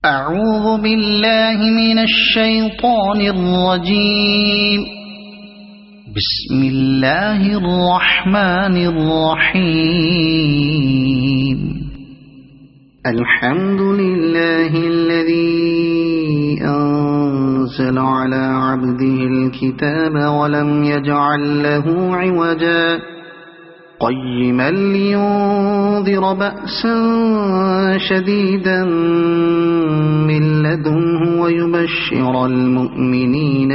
أعوذ بالله من الشيطان الرجيم. بسم الله الرحمن الرحيم. الحمد لله الذي أنزل على عبده الكتاب ولم يجعل له عوجا قيما لينذر بأسا شديدا من لدنه ويبشر المؤمنين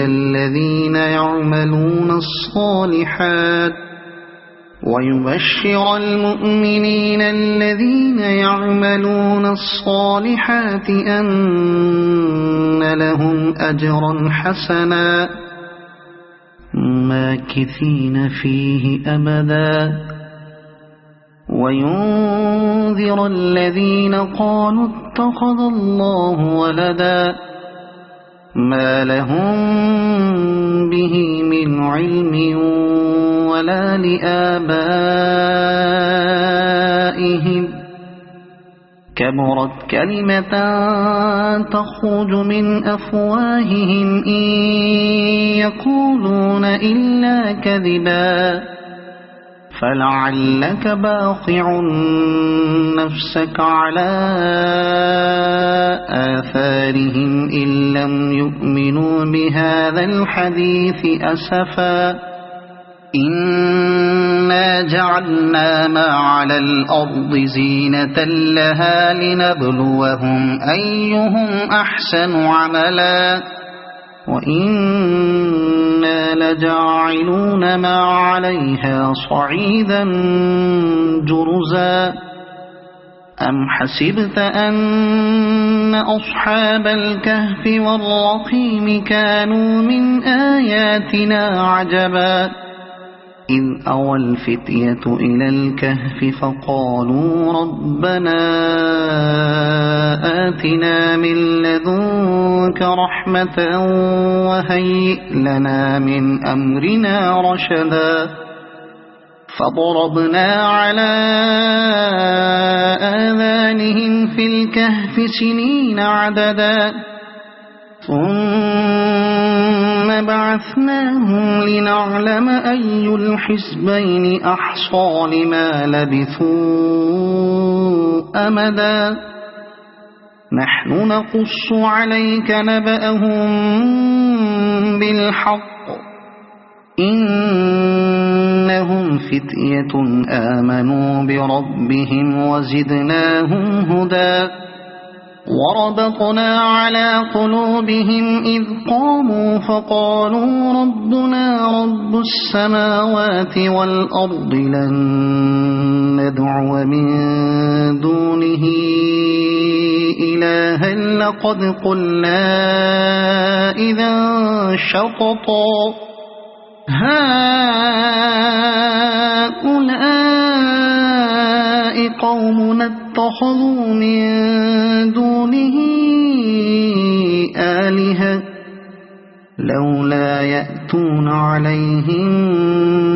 الذين يعملون الصالحات أن لهم أجرا حسنا ماكثين فيه أبدا وينذر الذين قالوا اتخذ الله ولدا ما لهم به من علم ولا لآبائهم كبرت كلمة تخرج من أفواههم إن يقولون إلا كذبا فلعلك باخع نفسك على آثارهم إن لم يؤمنوا بهذا الحديث أسفا إنا جعلنا ما على الأرض زينة لها لنبلوهم أيهم أحسن عملا وإنا لجاعلون ما عليها صعيدا جرزا أم حسبت أن أصحاب الكهف والرقيم كانوا من آياتنا عجبا إذ أوى الفتية إلى الكهف فقالوا ربنا آتنا من لدنك رحمة وهيئ لنا من أمرنا رشدا فضربنا على آذانهم في الكهف سنين عددا ثم بعثناهم لنعلم أي الحزبين أحصى لما لبثوا أمدا نحن نقص عليك نبأهم بالحق إنهم فتية آمنوا بربهم وزدناهم هدى وربطنا على قلوبهم إذ قاموا فقالوا ربنا رب السماوات والأرض لن ندعو من دونه إلها لقد قلنا إذا شططا هؤلاء قومنا اتخذوا من دونه آلهة لولا يأتون عليهم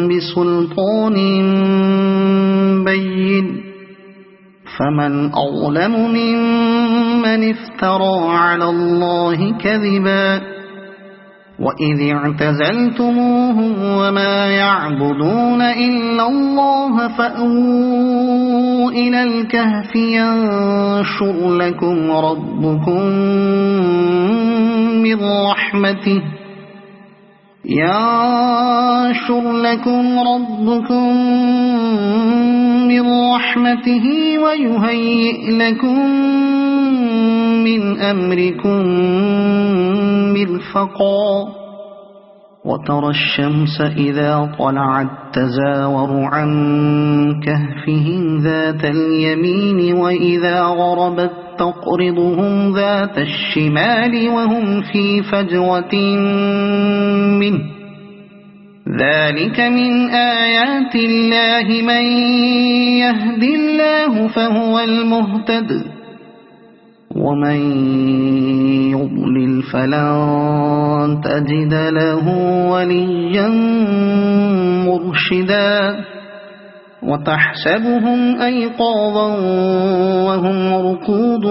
بسلطان بين فمن أظلم ممن افترى على الله كذبا وإذ اعتزلتموهم وما يعبدون إلا الله فأووا إلى الكهف ينشر لكم ربكم من رحمته ويهيئ لكم من أمركم مرفقا وترى الشمس إذا طلعت تزاور عن كهفهم ذات اليمين وإذا غربت تقرضهم ذات الشمال وهم في فجوة منه ذلك من آيات الله من يهد الله فهو المهتد ومن يضلل فلن تجد له وليا مرشدا وتحسبهم أيقاظا وهم رقود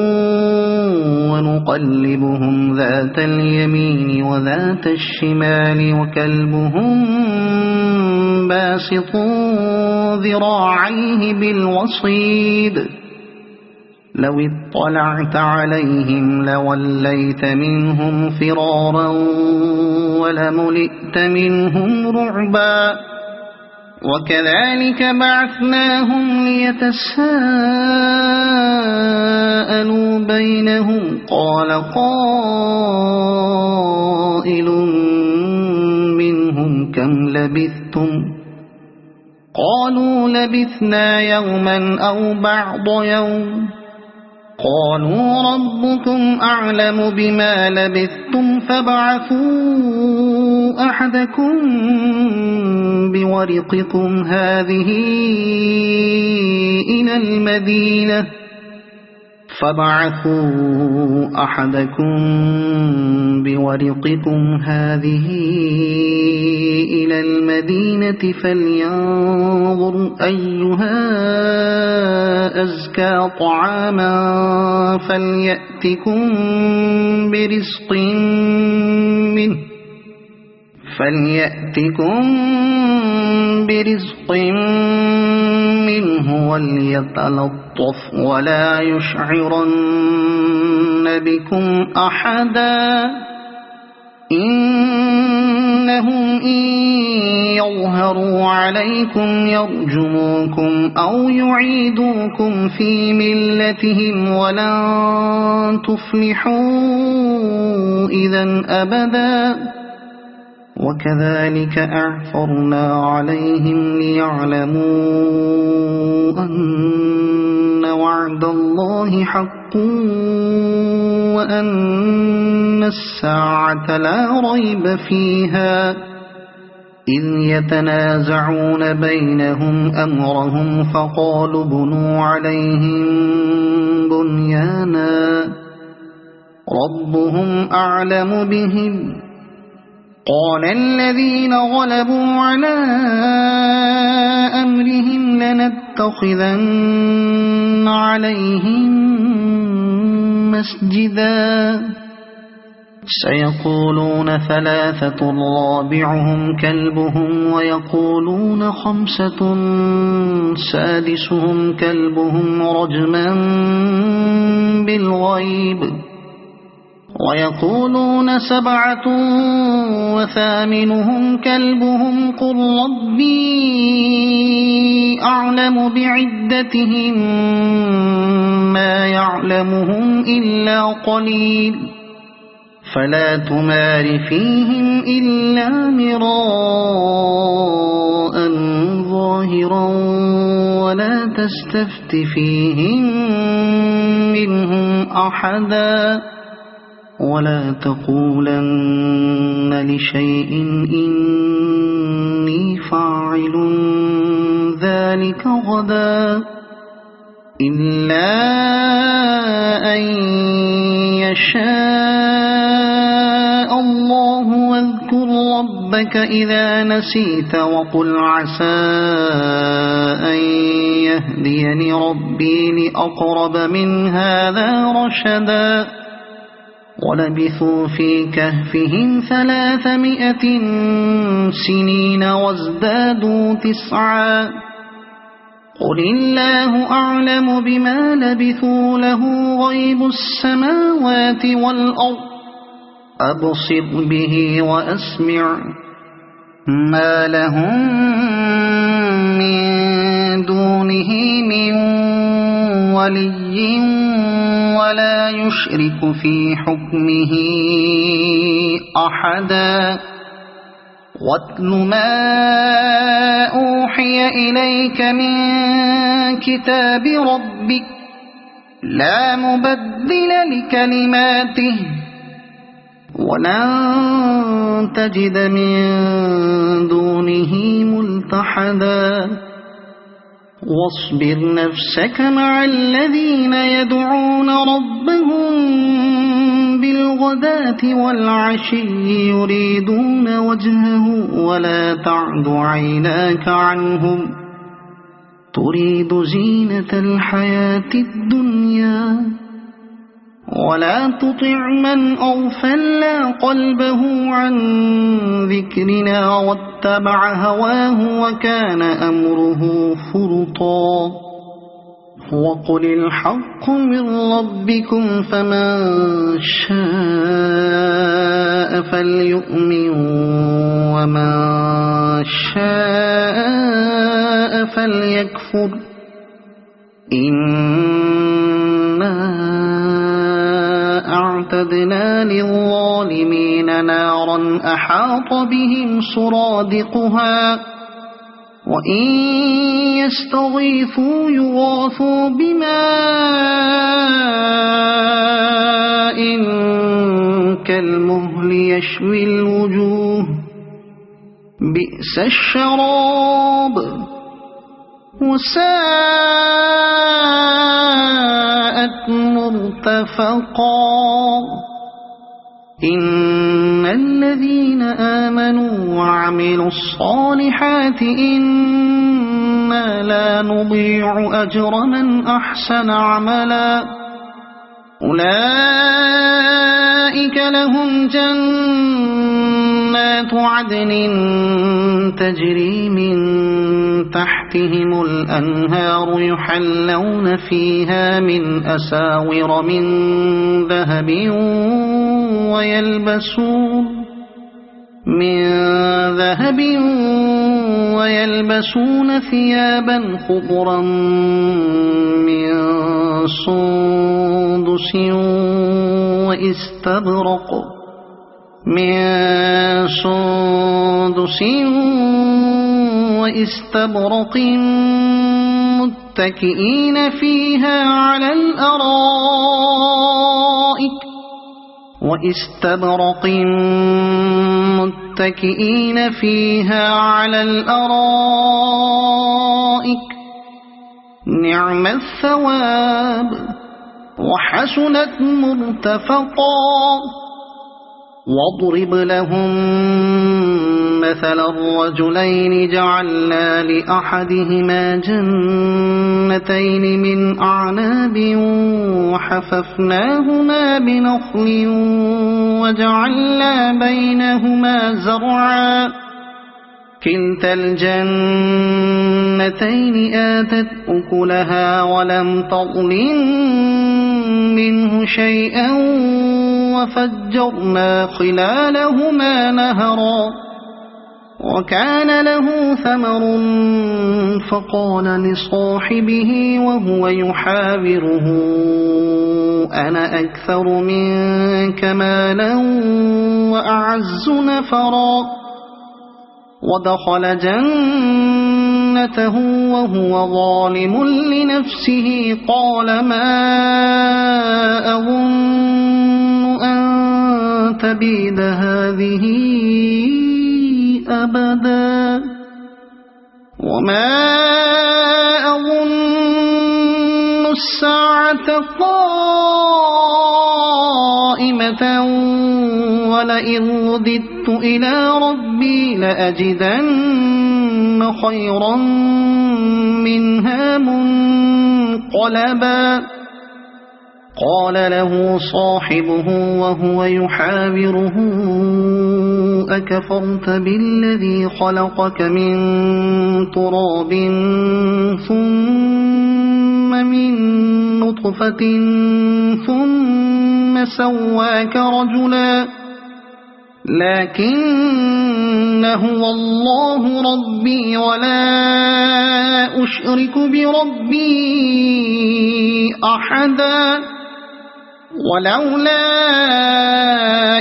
ونقلبهم ذات اليمين وذات الشمال وكلبهم باسط ذراعيه بالوصيد لو اطلعت عليهم لوليت منهم فرارا ولملئت منهم رعبا وكذلك بعثناهم ليتساءلوا بينهم قال قائل منهم كم لبثتم قالوا لبثنا يوما أو بعض يوم قالوا ربكم أعلم بما لبثتم فابعثوا أحدكم بورقكم هذه إلى المدينة فلينظر أيها أزكى طعاما فليأتكم برزق منه وليتلطف ولا يشعرن بكم أحدا إنهم إن يظهروا عليكم يرجموكم أو يعيدوكم في ملتهم ولن تفلحوا إذا أبدا وكذلك أعثرنا عليهم ليعلموا أن وعد الله حق وأن الساعة لا ريب فيها إذ يتنازعون بينهم أمرهم فقالوا بنوا عليهم بنيانا ربهم أعلم بهم قال الذين غلبوا على أمرهم لنتخذن عليهم مسجدا سيقولون ثلاثة رابعهم كلبهم ويقولون خمسة سادسهم كلبهم رجما بالغيب ويقولون سبعة وثامنهم كلبهم قل ربي أعلم بعدتهم ما يعلمهم إلا قليل فلا تمار فيهم إلا مراء ظاهرا ولا تستفت فيهم منهم أحدا ولا تقولن لشيء إني فاعل ذلك غدا إلا أن يشاء الله واذكر ربك إذا نسيت وقل عسى أن يهديني ربي لأقرب من هذا رشدا ولبثوا في كهفهم 300 سنين وازدادوا 9 قل الله أعلم بما لبثوا له غيب السماوات والأرض أبصر به وأسمع ما لهم من دونه من ولي ولا يشرك في حكمه أحدا واتل ما أوحي إليك من كتاب ربك لا مبدل لكلماته ولن تجد من دونه ملتحدا واصبر نفسك مع الذين يدعون ربهم بالغداة والعشي يريدون وجهه ولا تعد عيناك عنهم تريد زينة الحياة الدنيا ولا تطع من أغفلنا قلبه عن ذكرنا واتبع هواه وكان أمره فرطا وقل الحق من ربكم فمن شاء فليؤمن ومن شاء فليكفر إنا أعتدنا للظالمين نارا أحاط بهم سرادقها وإن يستغيثوا يغاثوا بماء كالمهل يشوي الوجوه بئس الشراب وساءت مرتفقا إن الذين آمنوا وعملوا الصالحات إنا لا نضيع أجر من أحسن عملا أولئك لهم جنات عدن تجري من تحتهم الأنهار يحلون فيها من أساور من ذهب ويلبسون ثيابا خضرا من سندس واستبرق متكئين فيها على الأرائك نعم الثواب وحسنت مرتفقا واضرب لهم مثل الرجلين جعلنا لأحدهما جنتين من أعناب وحففناهما بنخل وجعلنا بينهما زرعا كلتا الجنتين آتت أكلها ولم تظلم منه شيئا وفجرنا خلالهما نهرا وكان له ثمر فقال لصاحبه وهو يحاوره أنا أكثر منك مالا وأعز نفرا ودخل جنته وهو ظالم لنفسه قال ما أظن أن تبيد هذه أبدا وما أظن الساعة قائمة ولئن رددت إلى ربي لأجدن خيرا منها منقلبا قال له صاحبه وهو يحاوره أكفرت بالذي خلقك من تراب ثم من نطفة ثم سواك رجلا لكن هو الله ربي ولا أشرك بربي أحدا ولولا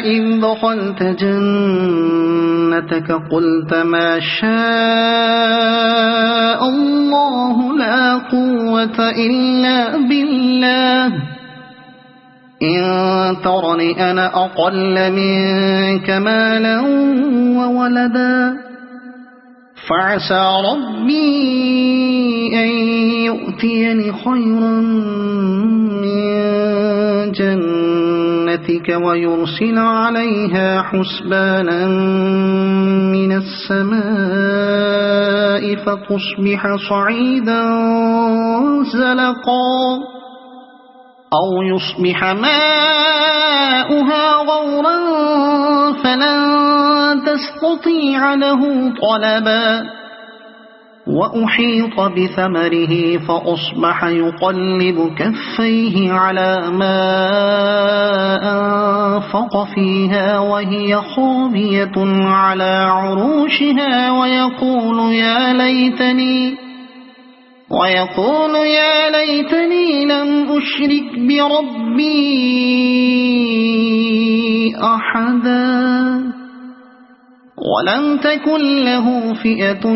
إذ دخلت جنتك قلت ما شاء الله لا قوة إلا بالله إن ترني أنا أقل منك مالا وولدا فعسى ربي أن يؤتيني خيرا من جنتك جنتك ويرسل عليها حسبانا من السماء فتصبح صعيدا زلقا أو يصبح ماؤها غورا فلن تستطيع له طلبا وأحيط بثمره فأصبح يقلب كفيه على ما أنفق فيها وهي خاوية على عروشها ويقول يا ليتني لم أشرك بربي أحدا ولم تكن له فئة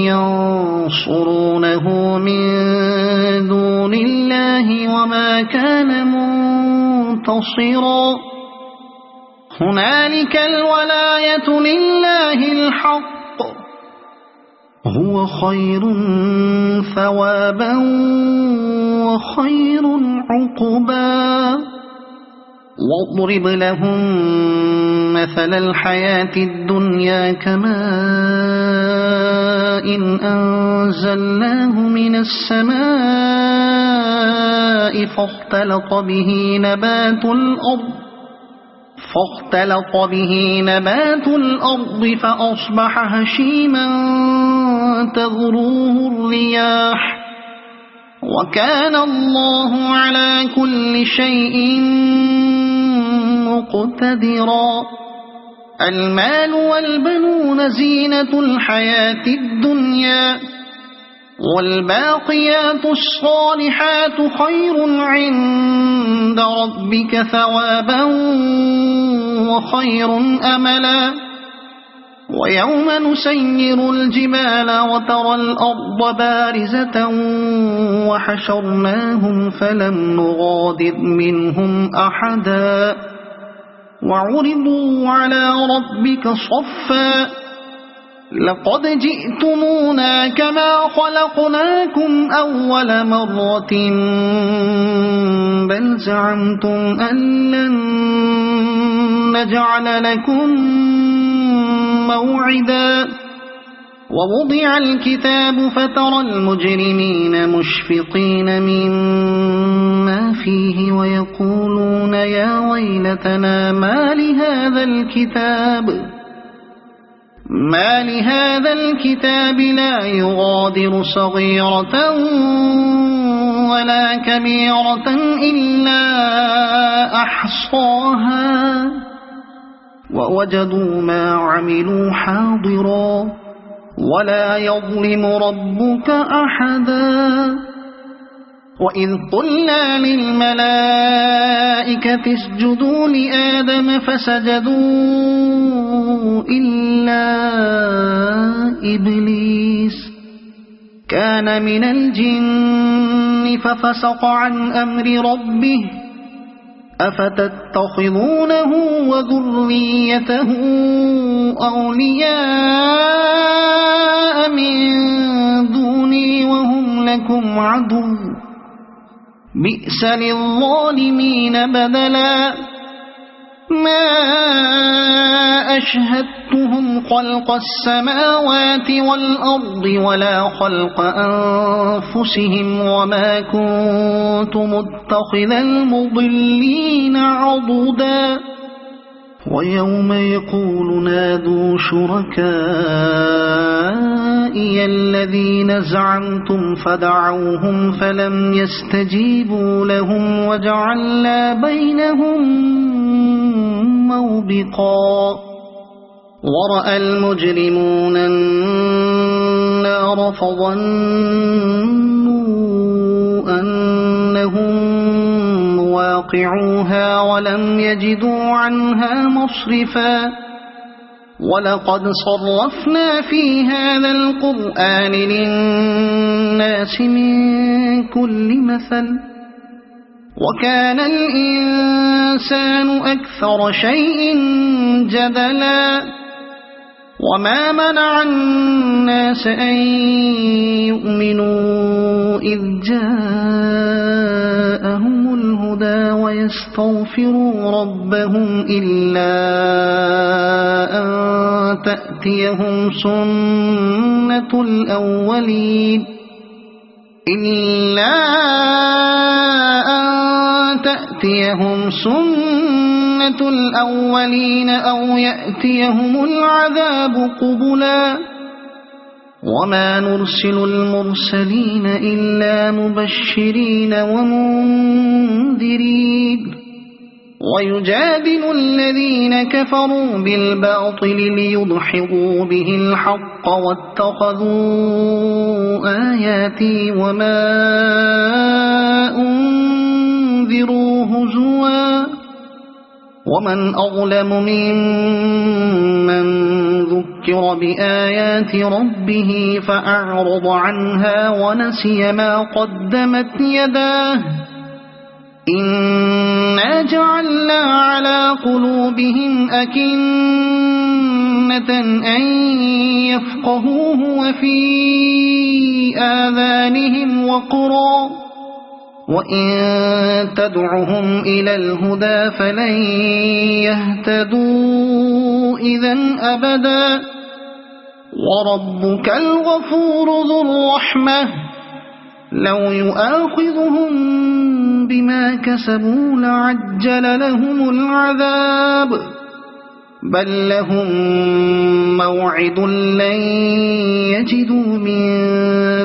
ينصرونه من دون الله وما كان منتصرا هنالك الولاية لله الحق هو خير ثوابا وخير عقبا واضرب لهم مثل الحياة الدنيا كماء أنزلناه من السماء فاختلط به نبات الأرض فأصبح هشيما تذروه الرياح وكان الله على كل شيء مقتدرا المال والبنون زينة الحياة الدنيا والباقيات الصالحات خير عند ربك ثوابا وخير أملا ويوم نسير الجبال وترى الأرض بارزة وحشرناهم فلم نغادر منهم أحدا وعرضوا على ربك صفا لقد جئتمونا كما خلقناكم أول مرة بل زعمتم أن لن نجعل لكم موعدا ووضع الكتاب فترى المجرمين مشفقين مما فيه ويقولون يا ويلتنا ما لهذا الكتاب لا يغادر صغيرة ولا كبيرة إلا أحصاها ووجدوا ما عملوا حاضرا ولا يظلم ربك أحدا وإذ قلنا للملائكة اسجدوا لآدم فسجدوا إلا إبليس كان من الجن ففسق عن أمر ربه أفتتخذونه وذريته أولياء من دوني وهم لكم عدو بئس للظالمين بدلا ما أشهدتهم خلق السماوات والأرض ولا خلق أنفسهم وما كنت متخذ المضلين عضدا ويوم يقول نادوا شركائي الذين زعمتم فدعوهم فلم يستجيبوا لهم وجعلنا بينهم موبقا ورأى المجرمون النار فظنوا أنهم واقعوها ولم يجدوا عنها مصرفا ولقد صرفنا في هذا القرآن للناس من كل مثل وكان الإنسان أكثر شيء جدلا وما منع الناس أن يؤمنوا إذ جاءهم الهدى الهدى ويستغفروا ربهم إلا أن تأتيهم سنة الأولين أو يأتيهم العذاب قبلا وما نرسل المرسلين إلا مبشرين ومنذرين ويجادل الذين كفروا بالباطل ليدحضوا به الحق واتخذوا آياتي وما أنذروا هزوا ومن أظلم ممن ذكر بآيات ربه فأعرض عنها ونسي ما قدمت يداه إنا جعلنا على قلوبهم أكنة أن يفقهوه وفي آذانهم وقرا وإن تدعهم إلى الهدى فلن يهتدوا إذا أبدا وربك الغفور ذو الرحمة لو يؤاخذهم بما كسبوا لعجل لهم العذاب بل لهم موعد لن يجدوا من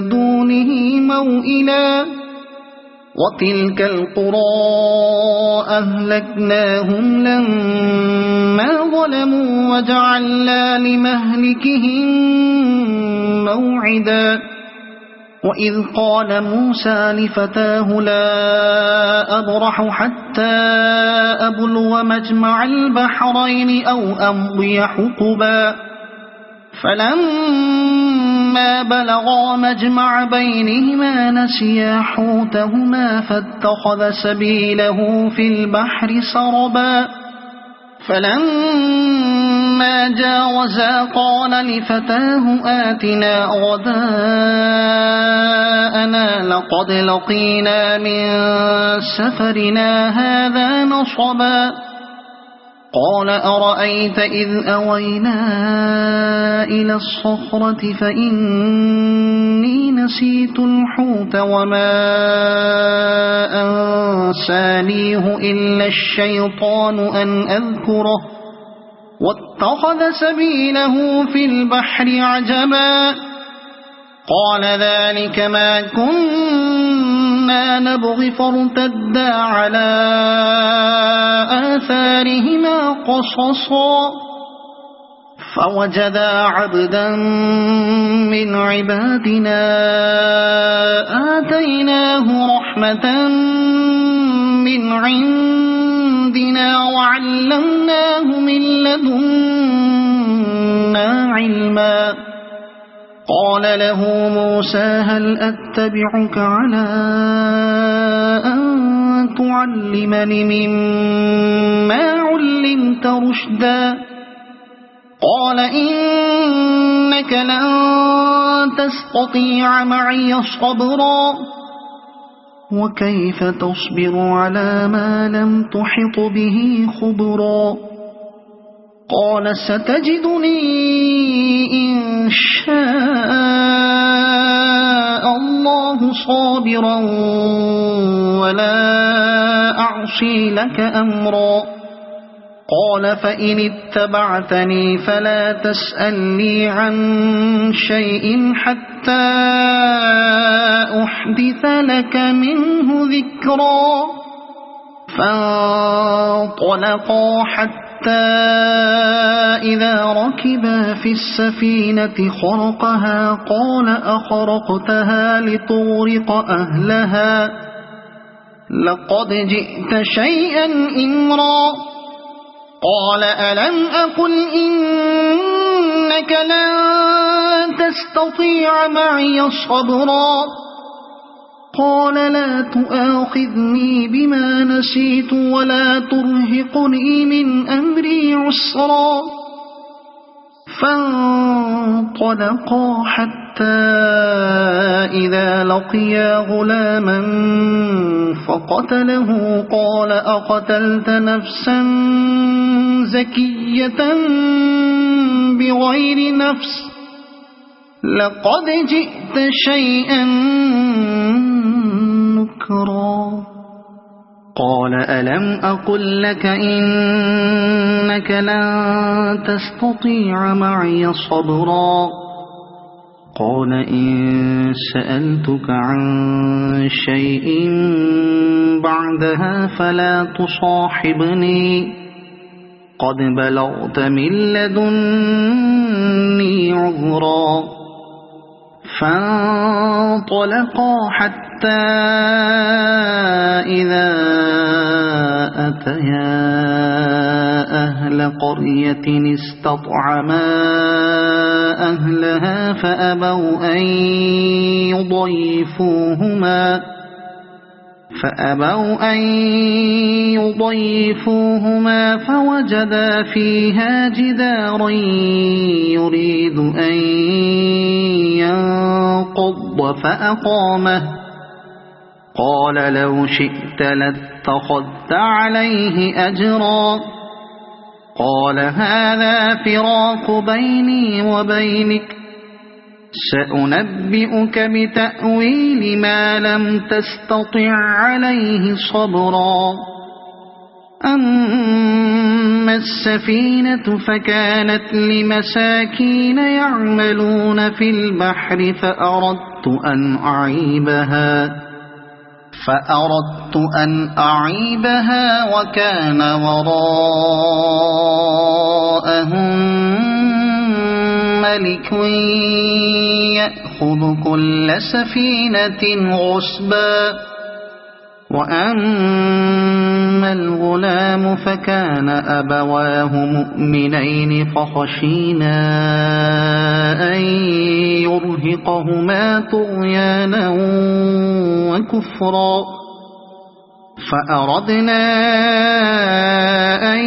دونه موئلا وتلك القرى أهلكناهم لما ظلموا وجعلنا لمهلكهم موعدا وإذ قال موسى لفتاه لا أبرح حتى أبلغ مجمع البحرين أو أمضي حقبا فلما بلغا مجمع بينهما نسيا حوتهما فاتخذ سبيله في البحر سربا فلما جاوزا قال لفتاه آتنا غداءنا لقد لقينا من سفرنا هذا نصبا قال أرأيت إذ أوينا إلى الصخرة فإني نسيت الحوت وما أنسانيه إلا الشيطان أن أذكره واتخذ سبيله في البحر عجبا قال ذلك ما كنا نبغي فارتدا على آثارهما قصصا فوجدا عبدا من عبادنا آتيناه رحمة من عندنا وعلمناه من لدنا علما قال له موسى هل أتبعك على أن تعلمني مما علمت رشدا قال إنك لن تستطيع معي صبرا وكيف تصبر على ما لم تحط به خبرا قال ستجدني إن شاء الله صابرا ولا أعصي لك أمرا قال فإن اتبعتني فلا تسألني عن شيء حتى أحدث لك منه ذكرا فانطلقا حتى إذا ركبا في السفينة خرقها قال أخرقتها لتغرق أهلها لقد جئت شيئا إمرا قال ألم أقل إنك لن تستطيع معي صبرا قال لا تؤاخذني بما نسيت ولا ترهقني من أمري عسرا فانطلقا حتى إذا لقيا غلاما فقتله قال أقتلت نفسا زكية بغير نفس لقد جئت شيئا نكرا قال ألم أقل لك إنك لن تستطيع معي صبرا قال إن سألتك عن شيء بعدها فلا تصاحبني قد بلغت من لدني عذرا فانطلقا حتى إذا أتيا أهل قرية استطعما أهلها فأبوا أن يضيفوهما فوجدا فيها جدارا يريد أن ينقض فأقامه قال لو شئت لاتخذت عليه أجرا قال هذا فراق بيني وبينك سأنبئك بتأويل ما لم تستطع عليه صبرا أما السفينة فكانت لمساكين يعملون في البحر فأردت أن أعيبها وكان وراءهم ملك يأخذ كل سفينة غصبا وأما الغلام فكان أبواه مؤمنين فخشينا أن يرهقهما طغيانا وكفرا فأردنا أن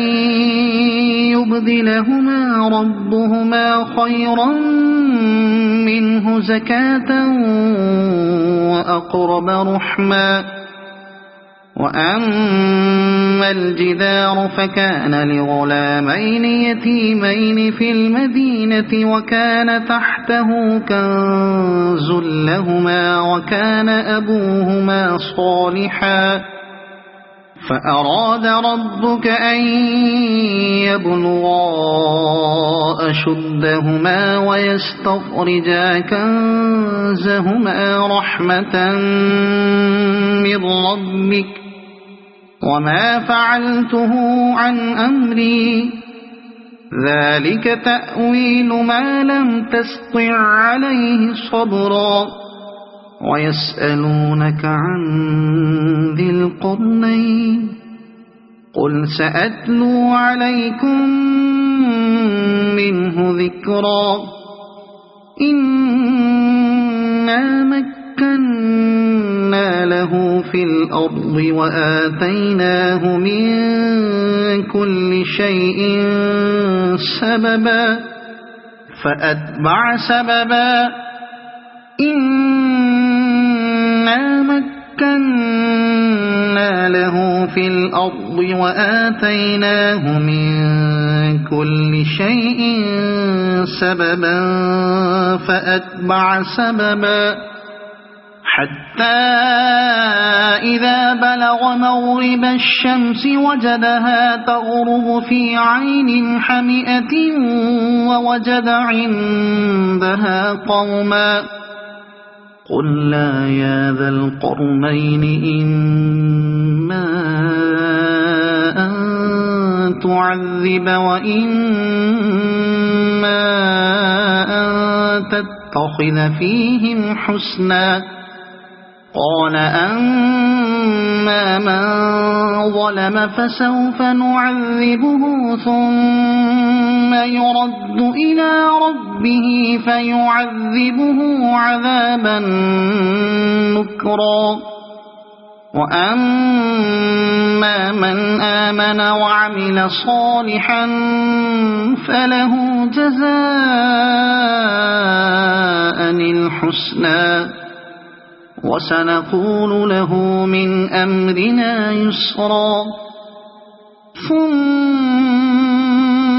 يبدلهما ربهما خيرا منه زكاة وأقرب رحما وأما الجدار فكان لغلامين يتيمين في المدينة وكان تحته كنز لهما وكان أبوهما صالحا فأراد ربك أن يبلغا أشدهما ويستخرجا كنزهما رحمة من ربك وما فعلته عن أمري ذلك تأويل ما لم تسطع عليه صبرا ويسألونك عن ذي القرنين قل سأتلو عليكم منه ذكرا إنا مكنا له في الأرض وآتيناه من كل شيء سببا فأتبع سببا إنا مكنا له في الأرض وآتيناه من كل شيء سببا فأتبع سببا حتى إذا بلغ مغرب الشمس وجدها تغرب في عين حمئة ووجد عندها قوما قلنا يا ذا القرنين إما أن تعذب وإما أن تتخذ فيهم حسنا قال أما من ظلم فسوف نعذبه ثم يرد إلى ربه فيعذبه عذابا نكرا وأما من آمن وعمل صالحا فله جزاء الحسنى وسنقول له من أمرنا يسرا ثم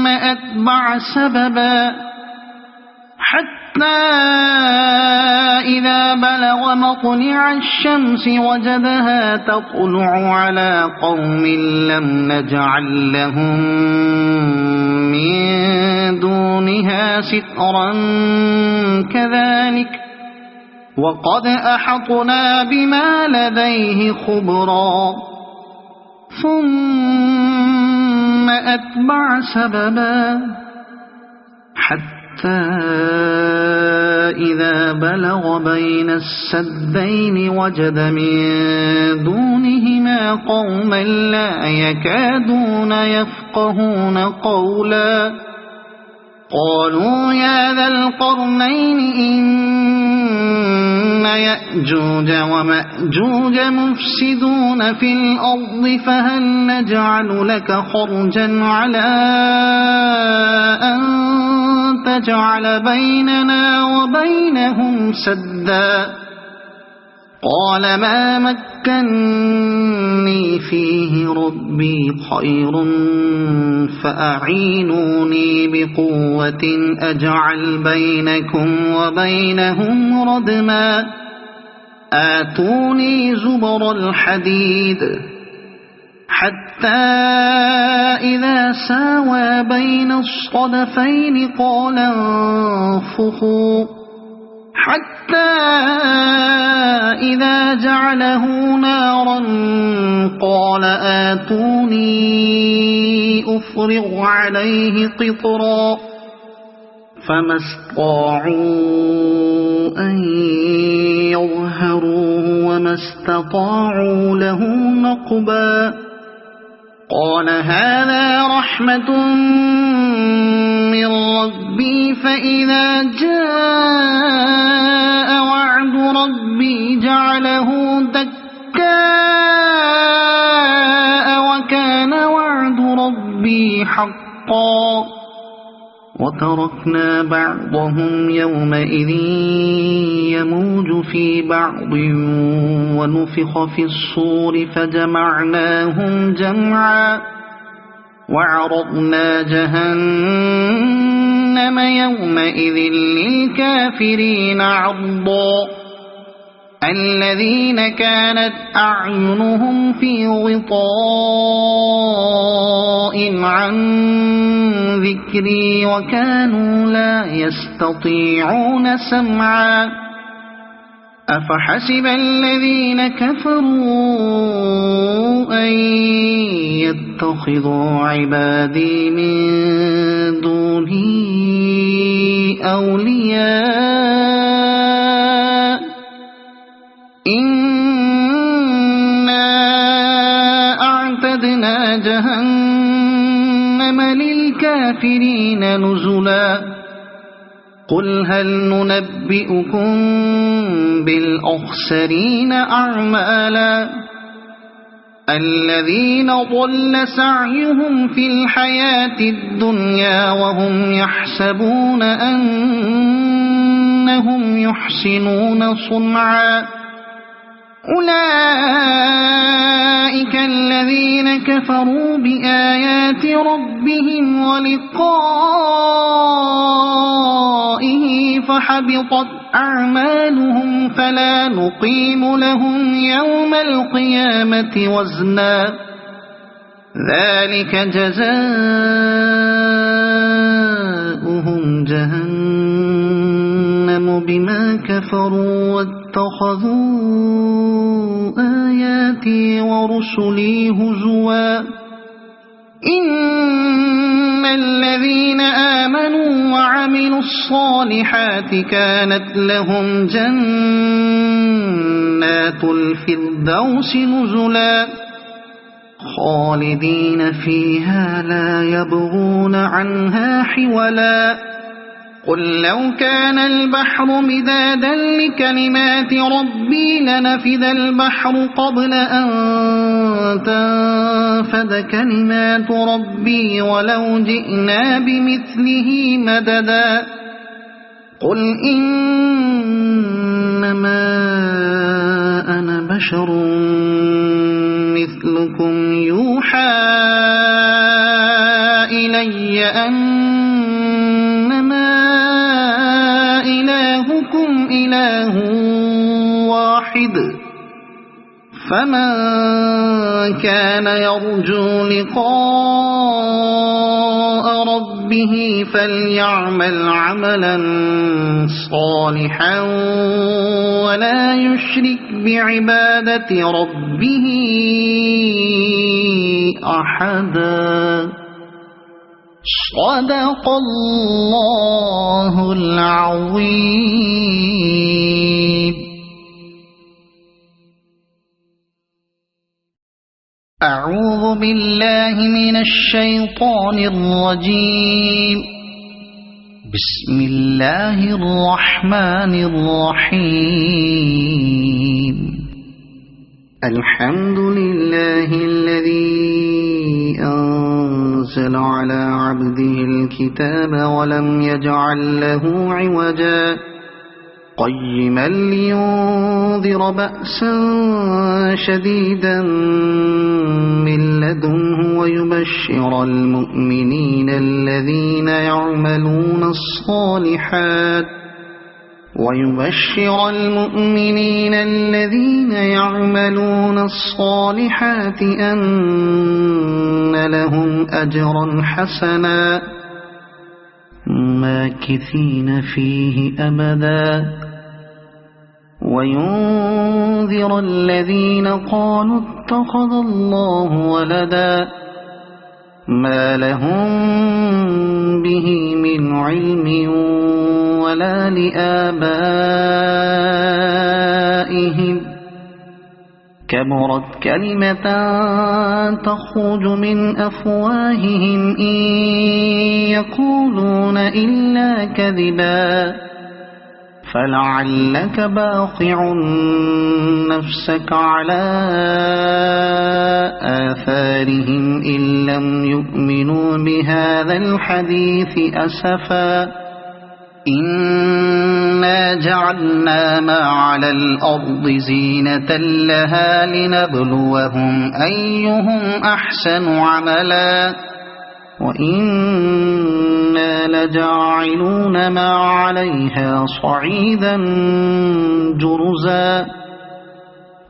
أتبع سببا حتى إذا بلغ مطلع الشمس وجدها تطلع على قوم لم نجعل لهم من دونها سترا كذلك وقد أحطنا بما لديه خبرا ثم أتبع سببا حتى إذا بلغ بين السدين وجد من دونهما قوما لا يكادون يفقهون قولا قالوا يا ذا القرنين إن يأجوج ومأجوج مفسدون في الأرض فهل نجعل لك خرجا على أن تجعل بيننا وبينهم سدا قال ما مكني فيه ربي خير فأعينوني بقوة أجعل بينكم وبينهم ردما آتوني زبر الحديد حتى إذا ساوى بين الصدفين قال انفخوا حتى إذا جعله نارا قال آتوني أفرغ عليه قطرا فما استطاعوا أن يظهروه وما استطاعوا له نقبا قال هذا رحمة من ربي فإذا جاء وعد ربي جعله دكاء وكان وعد ربي حقا وتركنا بعضهم يومئذ يموج في بعض ونفخ في الصور فجمعناهم جمعا وعرضنا جهنم يومئذ للكافرين عرضا الذين كانت أعينهم في غطاء عن ذكري وكانوا لا يستطيعون سمعا أفحسب الذين كفروا أن يتخذوا عبادي من دوني أولياء إنا أعتدنا جهنم للكافرين نزلا قل هل ننبئكم بالأخسرين أعمالا الذين ضل سعيهم في الحياة الدنيا وهم يحسبون أنهم يحسنون صنعا أولئك الذين كفروا بآيات ربهم ولقائه فحبطت أعمالهم فلا نقيم لهم يوم القيامة وزنا ذلك جزاؤهم جهنم بما كفروا واتخذوا آياتي ورسلي هزوا إن الذين آمنوا وعملوا الصالحات كانت لهم جنات الفردوس نزلا خالدين فيها لا يبغون عنها حولا قل لو كان البحر مدادا لكلمات ربي لنفد البحر قبل أن تنفد كلمات ربي ولو جئنا بمثله مددا قل إنما أنا بشر مثلكم يوحى إلي أنما إلهكم إله واحد فمن كان يرجو لقاء ربه فليعمل عملا صالحا ولا يشرك بعبادة ربه أحدا. صدق الله العظيم. أعوذ بالله من الشيطان الرجيم. بسم الله الرحمن الرحيم. الحمد لله الذي أنزل على عبده الكتاب ولم يجعل له عوجا قيما لينذر بأسا شديدا من لدنه ويبشر المؤمنين الذين يعملون الصالحات أن لهم أجرا حسنا ماكثين فيه أبدا وينذر الذين قالوا اتخذ الله ولدا ما لهم به من علم ولا لآبائهم كبرت كلمة تخرج من أفواههم إن يقولون إلا كذبا فلعلك باخع نفسك على آثارهم إن لم يؤمنوا بهذا الحديث أسفا إنا جعلنا ما على الأرض زينة لها لنبلوهم أيهم أحسن عملا وإنا لجاعلون ما عليها صعيدا جرزا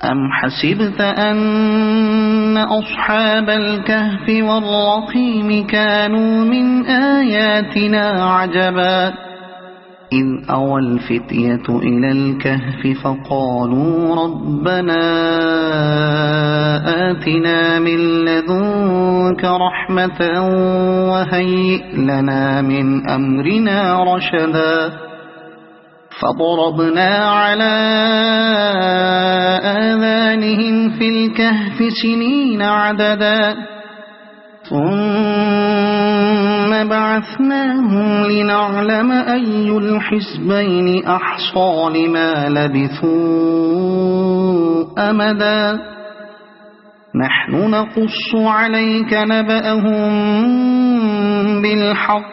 أم حسبت أن أصحاب الكهف والرقيم كانوا من آياتنا عجبا إذ أوى الفتية إلى الكهف فقالوا ربنا آتنا من لدنك رحمة وهيئ لنا من أمرنا رشدا فضربنا على آذانهم في الكهف سنين عددا ثم بعثناهم لنعلم أي الحزبين أحصى لما لبثوا أمدا نحن نقص عليك نبأهم بالحق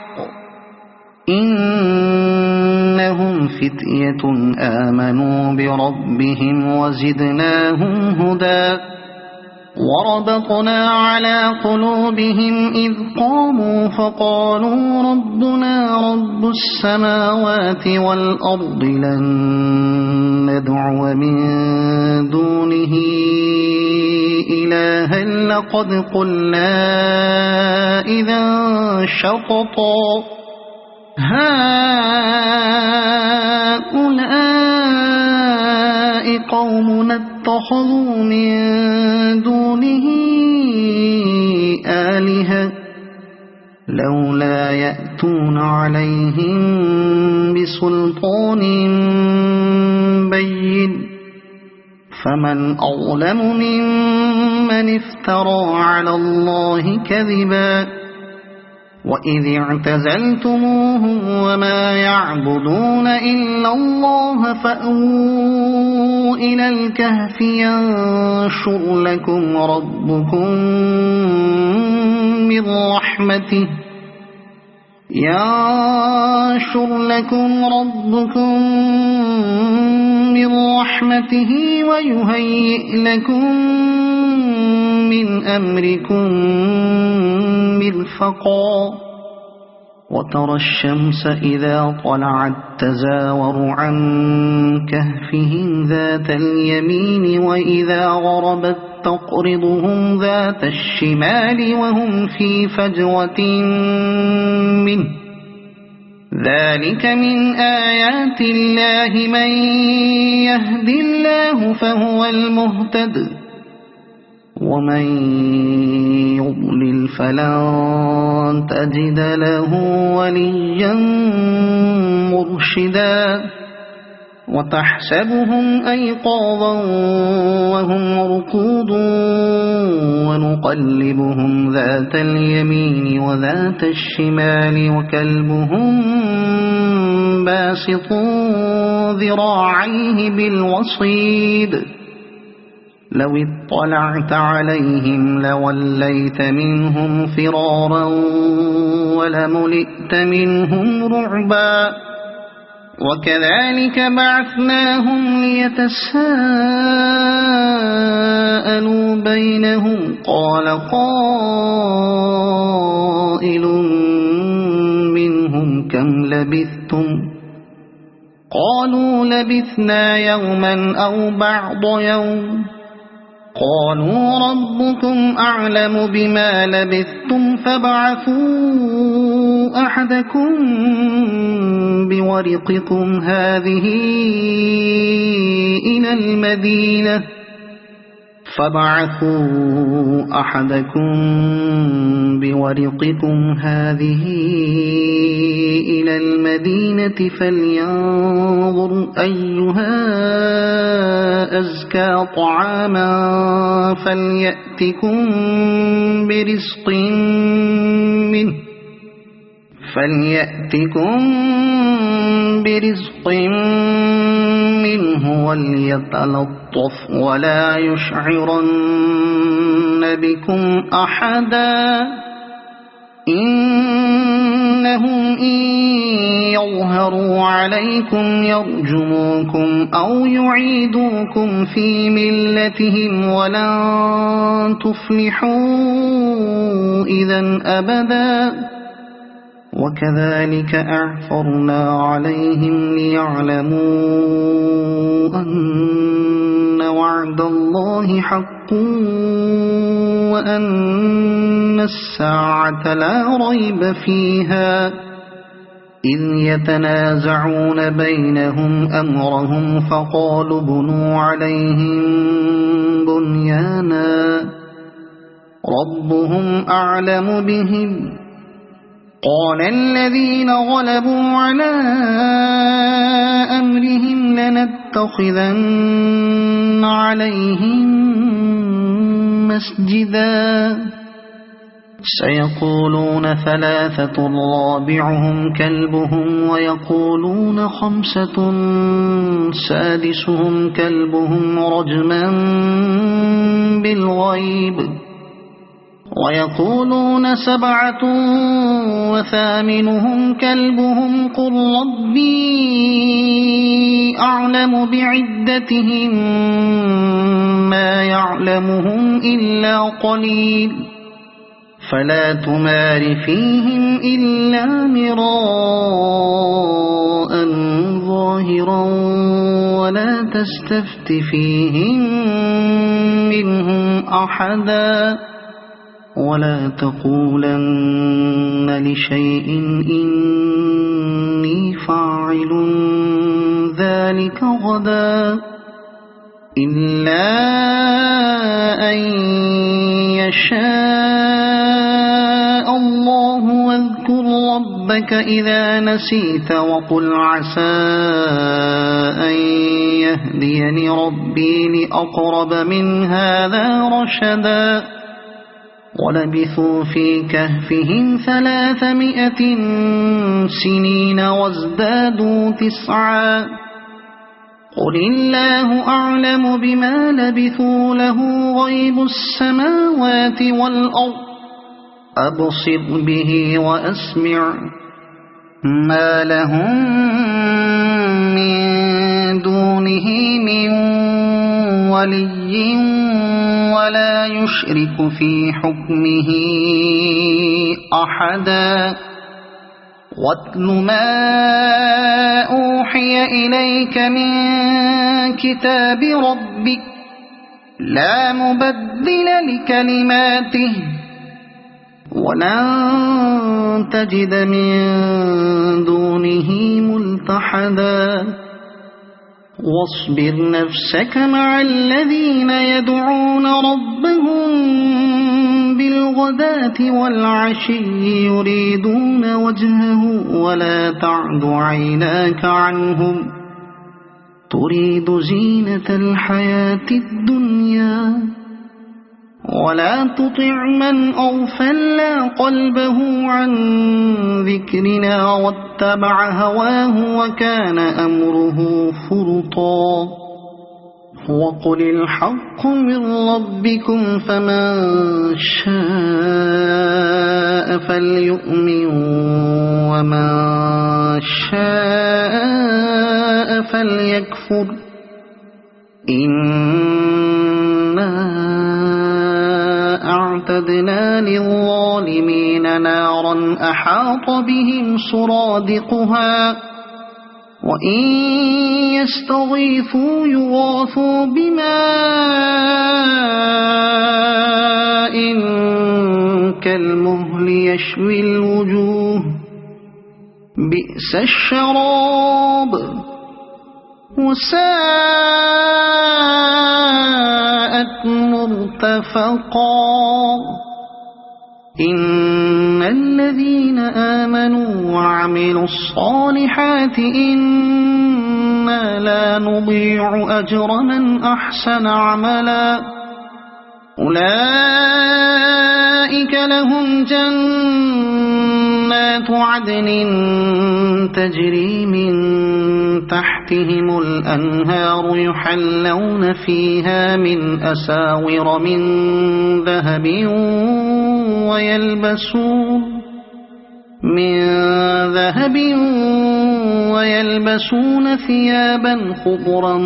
إنهم فتية آمنوا بربهم وزدناهم هدى وربطنا على قلوبهم إذ قاموا فقالوا ربنا رب السماوات والأرض لن ندعو من دونه إلها لقد قلنا إذا شططا هؤلاء قومنا اتخذوا من دونه آلهة لولا يأتون عليهم بسلطان بين فمن أظلم ممن افترى على الله كذبا وإذ اعتزلتموهم وما يعبدون إلا الله فأووا إلى الكهف ينشر لكم ربكم من رحمته ويهيئ لكم من أمركم مرفقا وترى الشمس إذا طلعت تزاور عن كهفهم ذات اليمين وإذا غربت تقرضهم ذات الشمال وهم في فجوة منه ذلك من آيات الله من يهد الله فهو المهتد ومن يضلل فلن تجد له وليا مرشدا وتحسبهم أيقاظا وهم رقود ونقلبهم ذات اليمين وذات الشمال وكلبهم باسط ذراعيه بالوصيد لو اطلعت عليهم لوليت منهم فرارا ولملئت منهم رعبا وكذلك بعثناهم ليتساءلوا بينهم قال قائل منهم كم لبثتم قالوا لبثنا يوما أو بعض يوم قالوا ربكم أعلم بما لبثتم فابعثوا أحدكم بورقكم هذه إلى المدينة فلينظر أيها أزكى طعاما فليأتكم برزق منه وليتلطف ولا يشعرن بكم أحدا إنهم إن يظهروا عليكم يرجموكم أو يعيدوكم في ملتهم ولن تفلحوا إذا أبدا وكذلك أعثرنا عليهم ليعلموا أن وعد الله حق وأن الساعة لا ريب فيها إذ يتنازعون بينهم أمرهم فقالوا بنوا عليهم بنيانا ربهم أعلم بهم قال الذين غلبوا على أمرهم لنتخذن عليهم مسجدا سيقولون ثلاثة رابعهم كلبهم ويقولون خمسة سادسهم كلبهم رجما بالغيب ويقولون سبعة وثامنهم كلبهم قل ربي أعلم بعدتهم ما يعلمهم إلا قليل فلا تمار فيهم إلا مراء ظاهرا ولا تستفت فيهم منهم أحدا ولا تقولن لشيء إني فاعل ذلك غدا إلا أن يشاء الله واذكر ربك إذا نسيت وقل عسى أن يهديني ربي لأقرب من هذا رشدا ولبثوا في كهفهم 300 سنين وازدادوا 9 قل الله أعلم بما لبثوا له غيب السماوات والأرض أبصر به وأسمع ما لهم من دونه من ولي ولا يشرك في حكمه أحدا واتل ما أوحي إليك من كتاب ربك لا مبدل لكلماته ولن تجد من دونه ملتحدا واصبر نفسك مع الذين يدعون ربهم بالغداة والعشي يريدون وجهه ولا تعد عيناك عنهم تريد زينة الحياة الدنيا ولا تطع من أغفلنا قلبه عن ذكرنا واتبع هواه وكان أمره فرطا وقل الحق من ربكم فمن شاء فليؤمن ومن شاء فليكفر إنا أعتدنا للظالمين نارا أحاط بهم سرادقها وإن يستغيثوا يغاثوا بماء كالمهل يشوي الوجوه بئس الشراب وساءت مرتفقا إن الذين آمنوا وعملوا الصالحات إنا لا نضيع أجر من أحسن عملا أولئك لهم جنات عدن تجري من تحتهم الأنهار يحلون فيها من أساور من ذهب ويلبسون ثيابا خضرا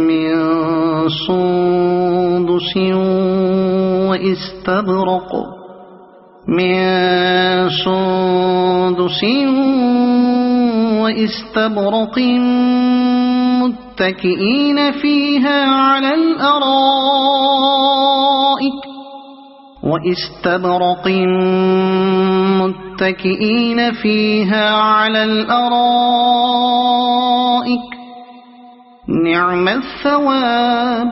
من سندس واستبرق متكئين فيها على الأرائك نعم الثواب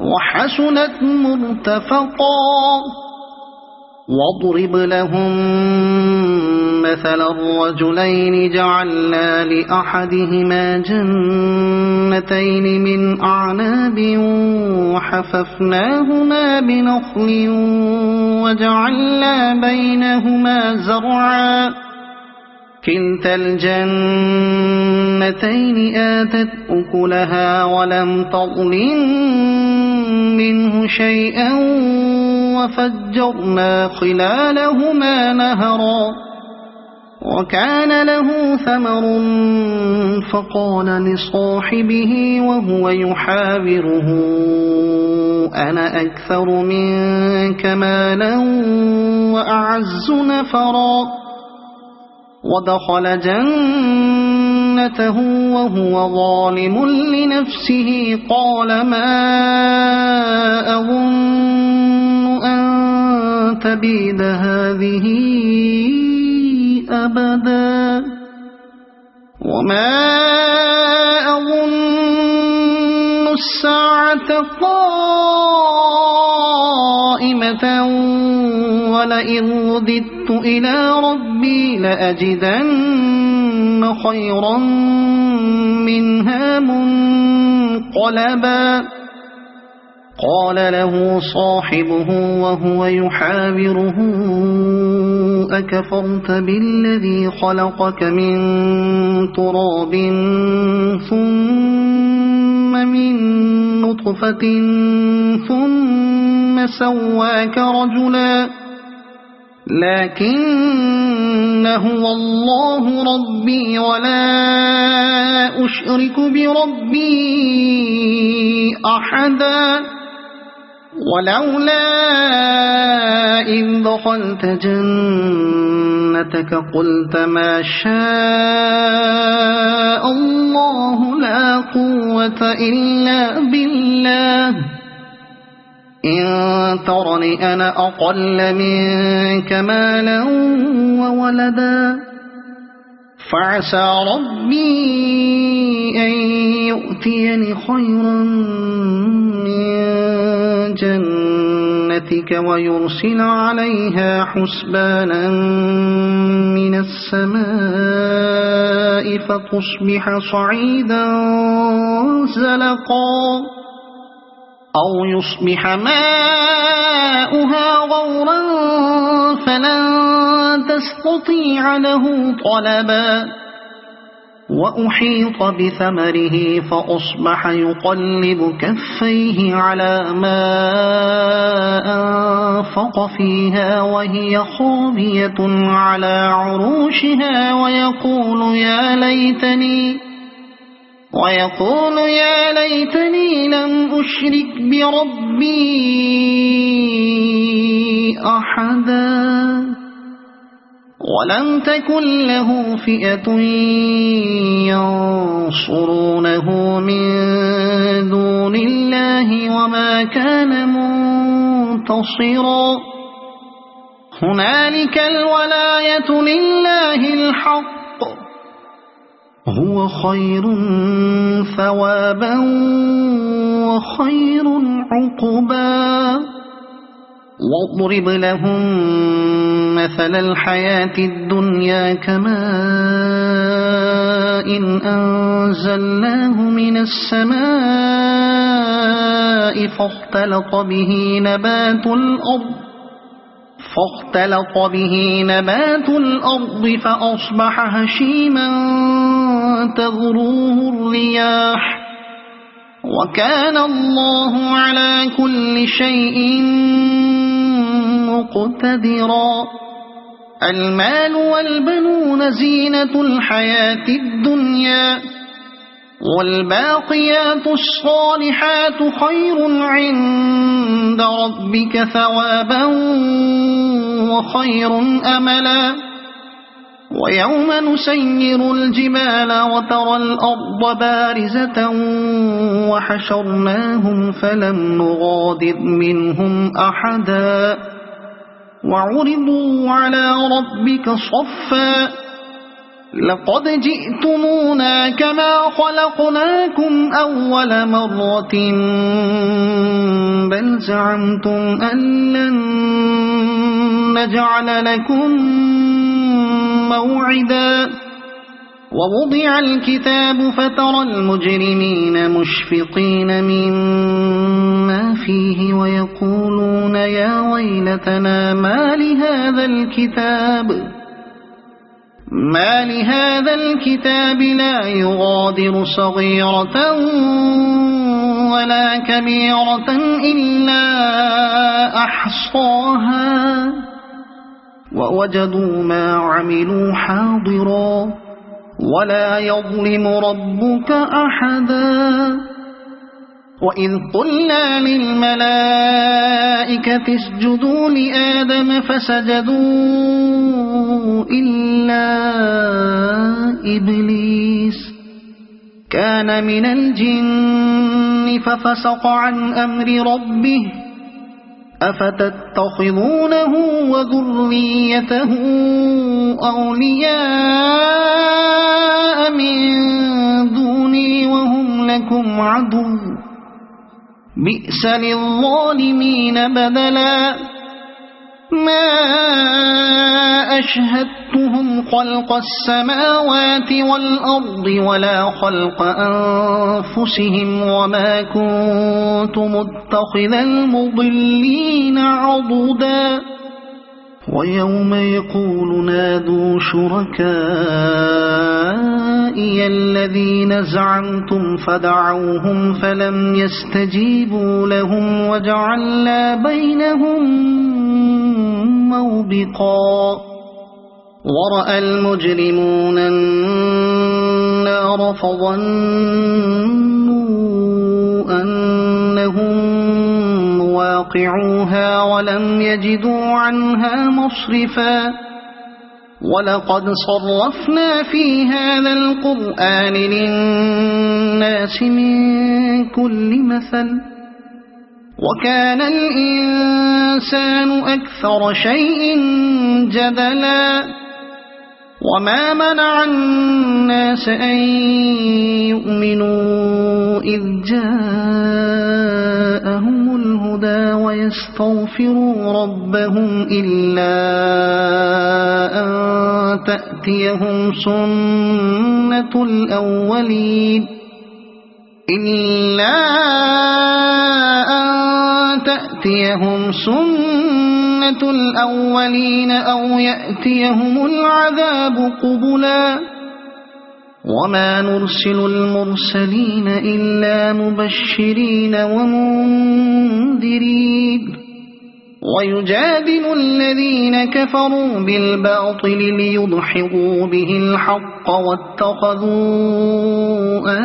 وحسنت مرتفقا واضرب لهم مثل الرجلين جعلنا لأحدهما جنتين من أعناب وحففناهما بنخل وجعلنا بينهما زرعا كلتا الجنتين آتت أكلها ولم تظلم منه شيئا وفجرنا خلالهما نهرا وكان له ثمر فقال لصاحبه وهو يحاوره أنا أكثر منك مالا وأعز نفرا ودخل جنته وهو ظالم لنفسه قال ما أظن أن تبيد هذه أبدا وما أظن الساعة قائمة ولئن رددت إلى ربي لأجدن خيرا منها منقلبا قال له صاحبه وهو يحاوره أكفرت بالذي خلقك من تراب ثم من نطفة ثم سواك رجلا لكن هو الله ربي ولا أشرك بربي أحدا ولولا إذ دخلت جنتك قلت ما شاء الله لا قوة إلا بالله إن ترني أنا أقل منك مالا وولدا فعسى ربي أن يؤتيني خيرا من جنتك ويرسل عليها حسبانا من السماء فتصبح صعيدا زلقا أو يصبح ماؤها غورا فلن تستطيع له طلبا وأحيط بثمره فأصبح يقلب كفيه على ما أنفق فيها وهي خاوية على عروشها ويقول يا ليتني لم أشرك بربي أحدا ولم تكن له فئة ينصرونه من دون الله وما كان منتصرا هنالك الولاية لله الحق هو خير ثوابا وخير عقبا واضرب لهم مثل الحياة الدنيا كماء أنزلناه من السماء فاختلط به نبات الأرض فأصبح هشيما تذروه الرياح وكان الله على كل شيء مقتدرا المال والبنون زينة الحياة الدنيا والباقيات الصالحات خير عند ربك ثوابا وخير أملا ويوم نسير الجبال وترى الأرض بارزة وحشرناهم فلم نغادر منهم أحدا وعرضوا على ربك صفا لقد جئتمونا كما خلقناكم أول مرة بل زعمتم أن لن نجعل لكم موعدا ووضع الكتاب فترى المجرمين مشفقين مما فيه ويقولون يا ويلتنا ما لهذا الكتاب لا يغادر صغيرة ولا كبيرة إلا أحصاها ووجدوا ما عملوا حاضرا ولا يظلم ربك أحدا وإذ قلنا للملائكة اسجدوا لآدم فسجدوا إلا إبليس كان من الجن ففسق عن أمر ربه أفتتخذونه وذريته أولياء من دوني وهم لكم عدو بئس للظالمين بدلا ما أشهدتهم خلق السماوات والأرض ولا خلق أنفسهم وما كنت متخذ المضلين عضدا ويوم يقول نادوا شركائي الذين زعمتم فدعوهم فلم يستجيبوا لهم وجعلنا بينهم موبقا ورأى المجرمون النار فظنوا أنهم واقعوها ولم يجدوا عنها مصرفا ولقد صرفنا في هذا القرآن للناس من كل مثل وكان الإنسان أكثر شيء جدلا وما منع الناس أن يؤمنوا إذ جاءهم الهدى ويستغفروا ربهم إلا أن تأتيهم سنة الأولين أو يأتيهم العذاب قبلا وما نرسل المرسلين إلا مبشرين ومنذرين ويجادل الذين كفروا بالباطل ليدحضوا به الحق واتخذوا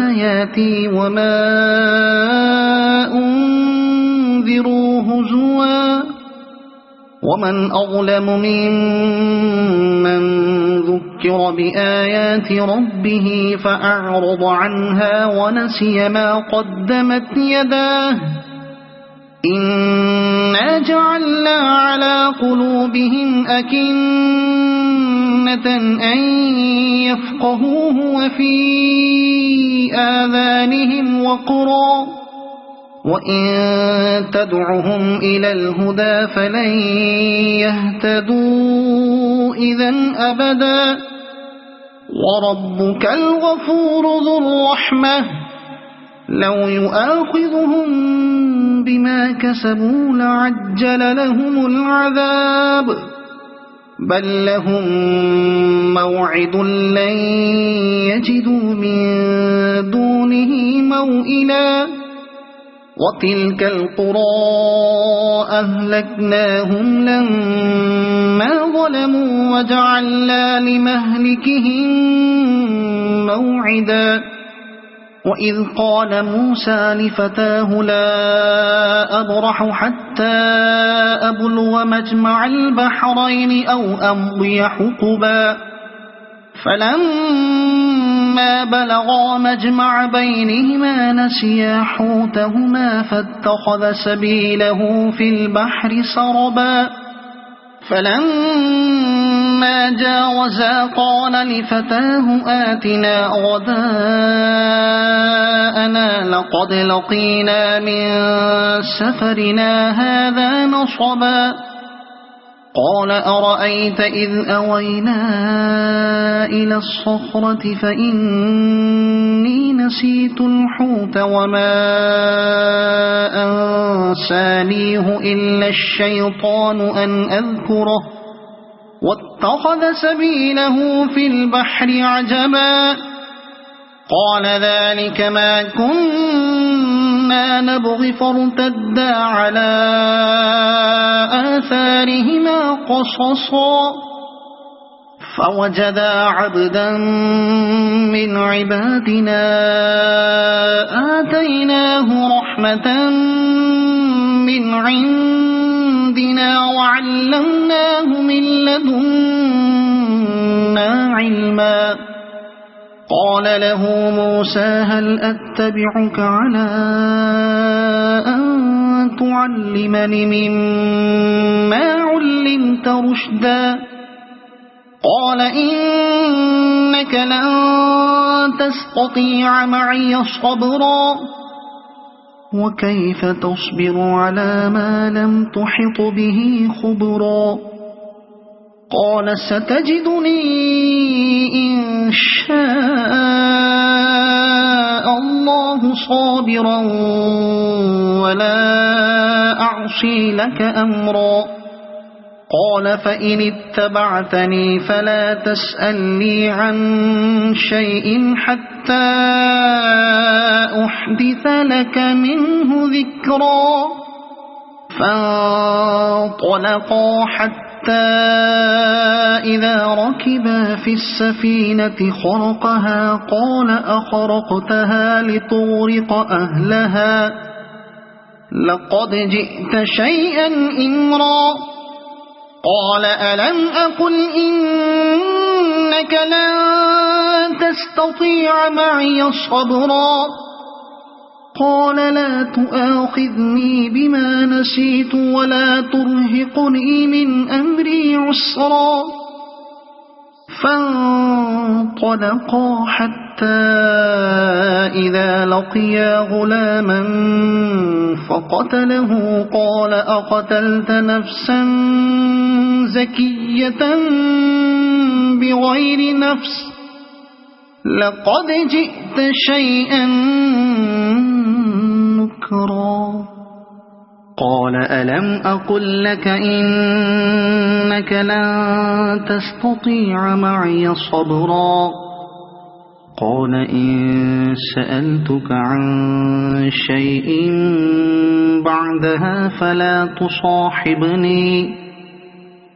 آياتي وما أنذروا هزوا ومن أظلم ممن ذكر بآيات ربه فأعرض عنها ونسي ما قدمت يداه إنا جعلنا على قلوبهم أكنة أن يفقهوه وفي آذانهم وقرا وإن تدعهم إلى الهدى فلن يهتدوا إذا أبدا وربك الغفور ذو الرحمة لو يؤاخذهم بما كسبوا لعجل لهم العذاب بل لهم موعد لن يجدوا من دونه موئلا وتلك القرى أهلكناهم لما ظلموا وجعلنا لمهلكهم موعدا وإذ قال موسى لفتاه لا أبرح حتى أبلغ مجمع البحرين أو أمضي حقبا فلما بلغا مجمع بينهما نسيا حوتهما فاتخذ سبيله في البحر سربا فلما جاوزا قال لفتاه آتنا غداءنا لقد لقينا من سفرنا هذا نصبا قال أرأيت إذ أوينا إلى الصخرة فإني نسيت الحوت وما أنسانيه إلا الشيطان أن أذكره واتخذ سبيله في البحر عجبا قال ذلك ما كنا نبغي فارتدا على آثارهما قصصا فوجدا عبدا من عبادنا آتيناه رحمة من عندنا وعلمناه من لدنا علما قال له موسى هل أتبعك على أن تعلمني مما علمت رشدا قال إنك لن تستطيع معي صبرا وكيف تصبر على ما لم تحط به خبرا قال ستجدني إن شاء الله صابرا ولا أعصي لك أمرا قال فإن اتبعتني فلا تسألني عن شيء حتى أحدث لك منه ذكرا فانطلقا حتى إذا ركبا في السفينة خرقها قال أخرقتها لتغرق أهلها لقد جئت شيئا إمرا قال ألم أقل إنك لن تستطيع معي صبرا قال لا تؤاخذني بما نسيت ولا ترهقني من أمري عسرا فانطلقا حتى إذا لقيا غلاما فقتله قال أقتلت نفسا زكية بغير نفس لقد جئت شيئا نكرا قال ألم أقل لك إنك لن تستطيع معي صبرا قال إن سألتك عن شيء بعدها فلا تصاحبني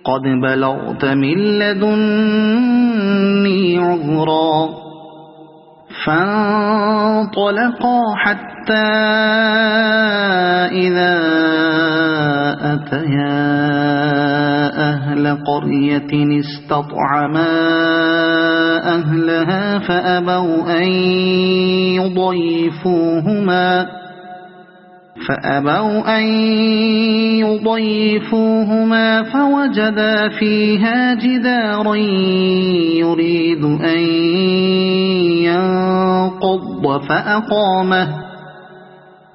قد بلغت من لدني عذرا فانطلقا حتى إذا أتيا أهل قرية استطعما أهلها فأبوا أن يضيفوهما فوجدا فيها جدارا يريد أن ينقض فأقامه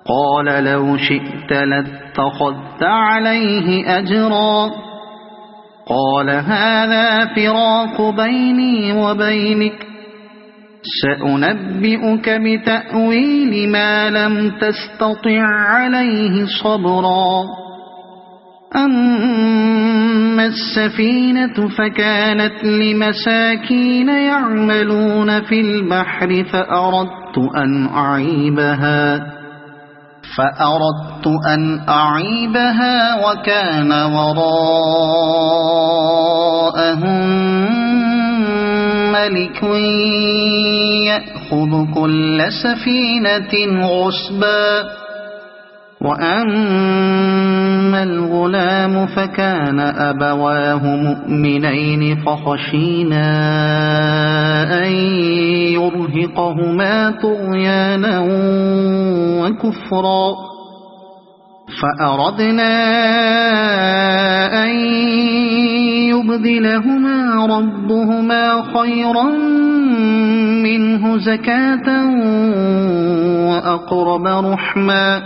قال لو شئت لاتخذت عليه أجرا قال هذا فراق بيني وبينك سأنبئك بتأويل ما لم تستطع عليه صبرا أما السفينة فكانت لمساكين يعملون في البحر فأردت أن أعيبها وكان وراءهم ملك يأخذ كل سفينة غصبا وأما الغلام فكان أبواه مؤمنين فخشينا أن يرهقهما طغيانا وكفرا فأردنا أن يبدلهما ربهما خيرا منه زكاة وأقرب رحما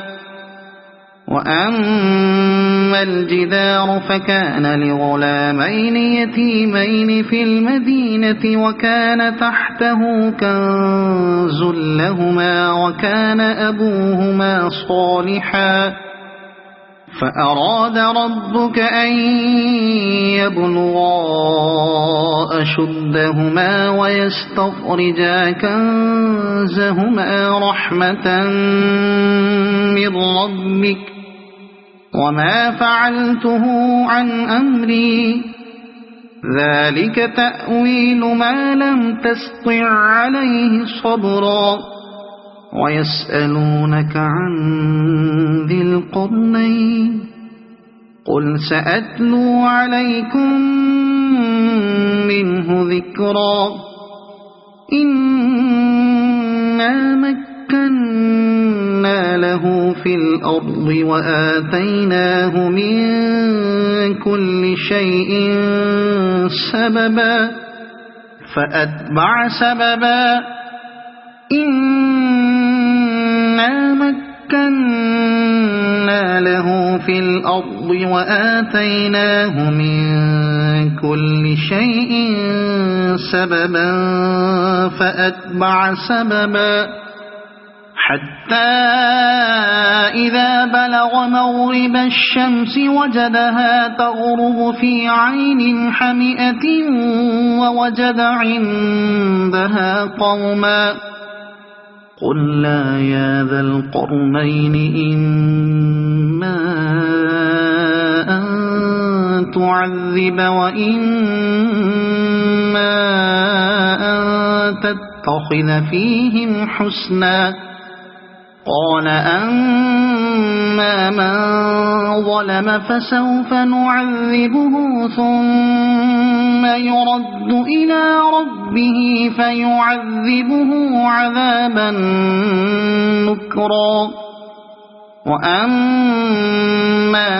وأما الجدار فكان لغلامين يتيمين في المدينة وكان تحته كنز لهما وكان أبوهما صالحا فأراد ربك أن يبلغا أشدهما ويستخرجا كنزهما رحمة من ربك وما فعلته عن أمري ذلك تأويل ما لم تسطع عليه صبرا ويسألونك عن ذي القرنين قل سأتلو عليكم منه ذكرا إنا مكنا له في الأرض وآتيناه من كل شيء سببا فأتبع سببا إنا مكنا له في الأرض وآتيناه من كل شيء سببا فأتبع سببا حتى إذا بلغ مغرب الشمس وجدها تغرب في عين حمئة ووجد عندها قوما قلنا يا ذا القرنين إما أن تعذب وإما أن تتخذ فيهم حسنا قال أما من ظلم فسوف نعذبه ثم يرد إلى ربه فيعذبه عذابا نكرا وأما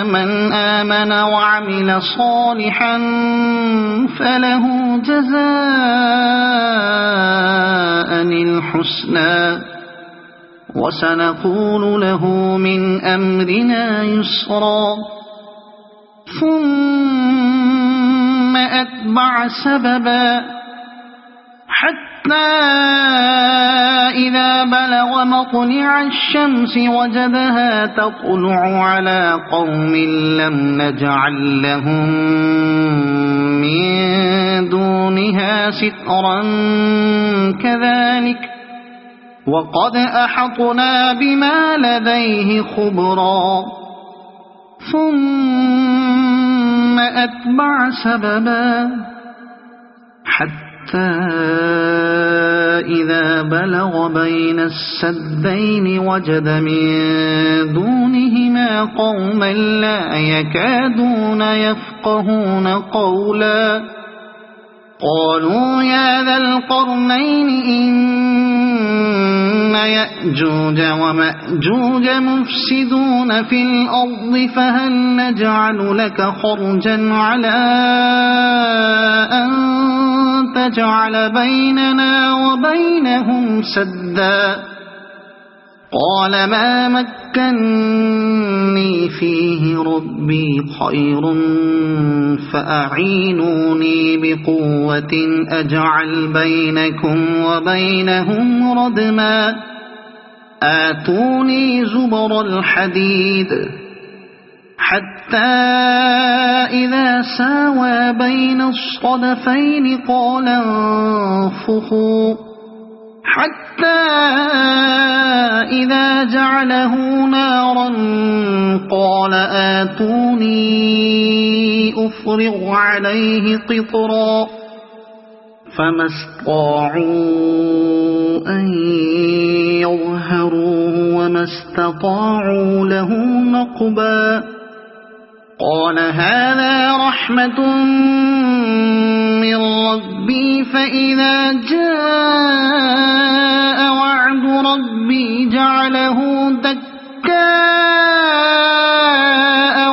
من آمن وعمل صالحا فله جزاء الحسنى وسنقول له من أمرنا يسرا ثم أتبع سببا حتى إذا بلغ مطلع الشمس وجدها تطلع على قوم لم نجعل لهم من دونها سترا كذلك وقد أحطنا بما لديه خبرا ثم أتبع سببا حتى إذا بلغ بين السدين وجد من دونهما قوما لا يكادون يفقهون قولا قالوا يا ذا القرنين إن يأجوج ومأجوج مفسدون في الأرض فهل نجعل لك خرجا على أن تجعل بيننا وبينهم سدا قال ما مكني فيه ربي خير فأعينوني بقوة أجعل بينكم وبينهم ردما آتوني زبر الحديد حتى إذا ساوى بين الصدفين قال انفخوا حتى إذا جعله نارا قال آتوني أفرغ عليه قطرا فما استطاعوا أن يظهروه وما استطاعوا له نقبا قال هذا رحمة من ربي فإذا جاء وعد ربي جعله دكاء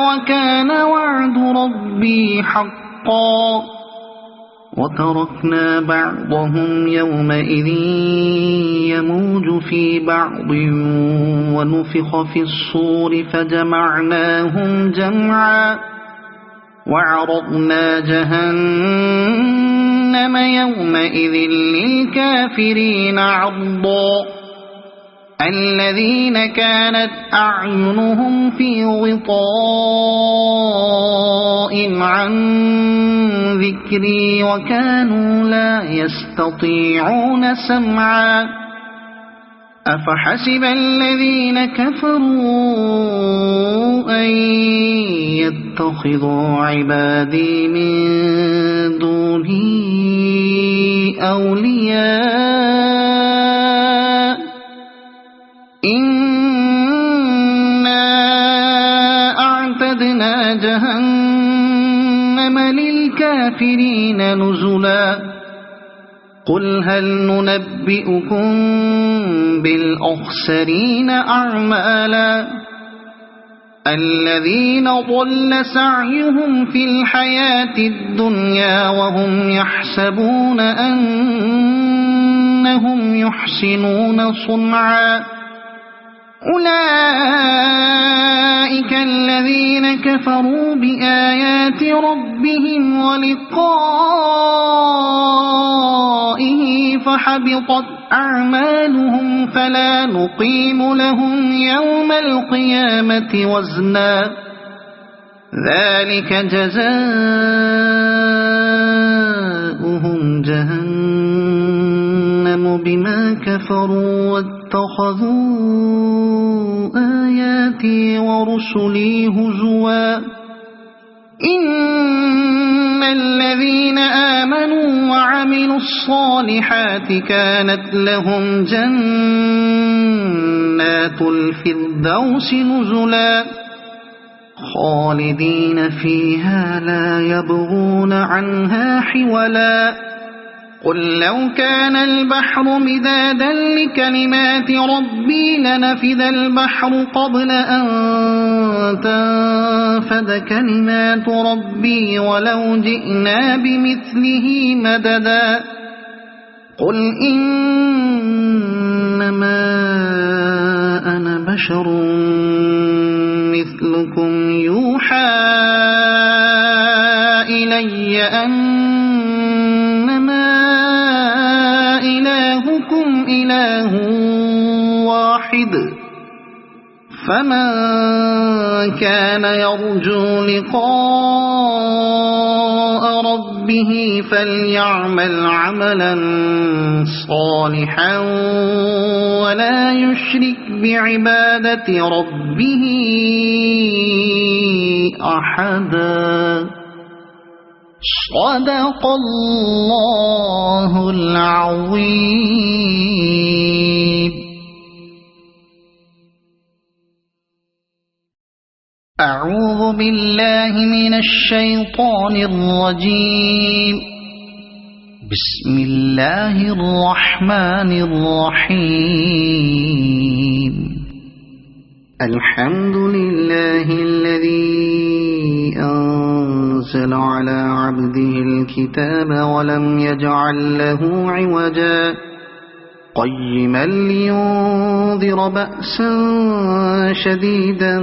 وكان وعد ربي حقا وتركنا بعضهم يومئذ يموج في بعض ونفخ في الصور فجمعناهم جمعا وعرضنا جهنم يومئذ للكافرين عرضا الذين كانت أعينهم في غطاء عن ذكري وكانوا لا يستطيعون سمعا أفحسب الذين كفروا أن يتخذوا عبادي من دوني أولياء إنا أعتدنا جهنم للكافرين نزلا قل هل ننبئكم بالأخسرين أعمالا الذين ضل سعيهم في الحياة الدنيا وهم يحسبون أنهم يحسنون صنعا أولئك الذين كفروا بآيات ربهم ولقائه فحبطت أعمالهم فلا نقيم لهم يوم القيامة وزنا ذلك جزاؤهم جهنم بما كفروا واتخذوا آياتي ورسلي هزوا إن الذين آمنوا وعملوا الصالحات كانت لهم جنات الفردوس نزلا خالدين فيها لا يبغون عنها حولا قل لو كان البحر مدادا لكلمات ربي لنفد البحر قبل أن تنفد كلمات ربي ولو جئنا بمثله مددا قل إنما أنا بشر مثلكم يوحى إلي أنما إلهكم إله واحد فمن كان يرجو لقاء ربه فليعمل عملا صالحا ولا يشرك بعبادة ربه أحدا صدق الله العظيم. أعوذ بالله من الشيطان الرجيم. بسم الله الرحمن الرحيم. الحمد لله الذي أنزل على عبده الكتاب ولم يجعل له عوجا قيما لينذر بأسا شديدا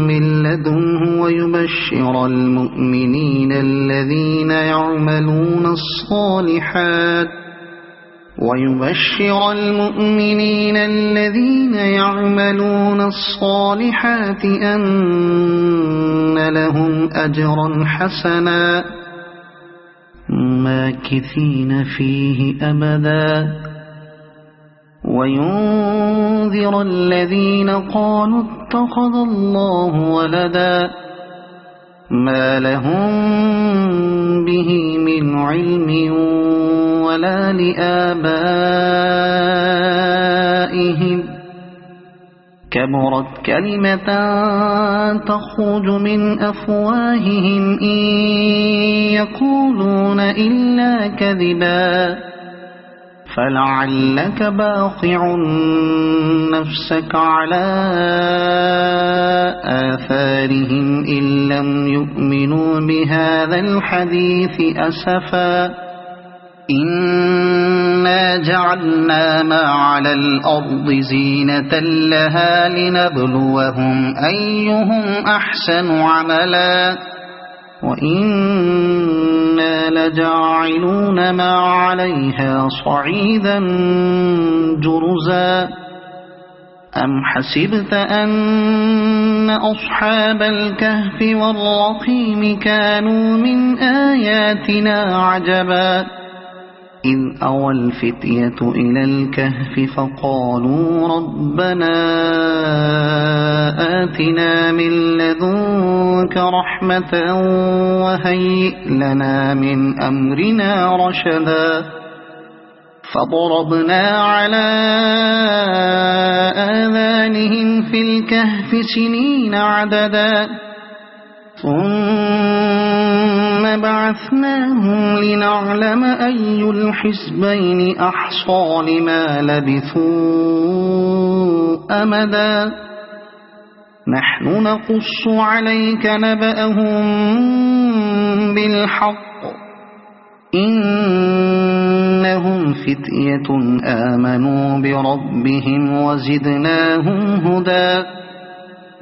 من لدنه ويبشر المؤمنين الذين يعملون الصالحات أن لهم أجرا حسنا ماكثين فيه أبدا وينذر الذين قالوا اتخذ الله ولدا ما لهم به من علم ولا لآبائهم كبرت كلمة تخرج من أفواههم إن يقولون إلا كذبا فلعلك باخع نفسك على آثارهم إن لم يؤمنوا بهذا الحديث أسفا إنا جعلنا ما على الأرض زينة لها لنبلوهم أيهم أحسن عملا وإنا لجاعلون ما عليها صعيدا جرزا أم حسبت أن أصحاب الكهف والرقيم كانوا من آياتنا عجبا إذ أوى الفتية إلى الكهف فقالوا ربنا آتنا من لدنك رحمة وهيئ لنا من أمرنا رشدا فضربنا على آذانهم في الكهف سنين عددا ثم بعثناهم لنعلم أي الحزبين أحصى لما لبثوا أمدا نحن نقص عليك نبأهم بالحق إن إنهم فتية آمنوا بربهم وزدناهم هدى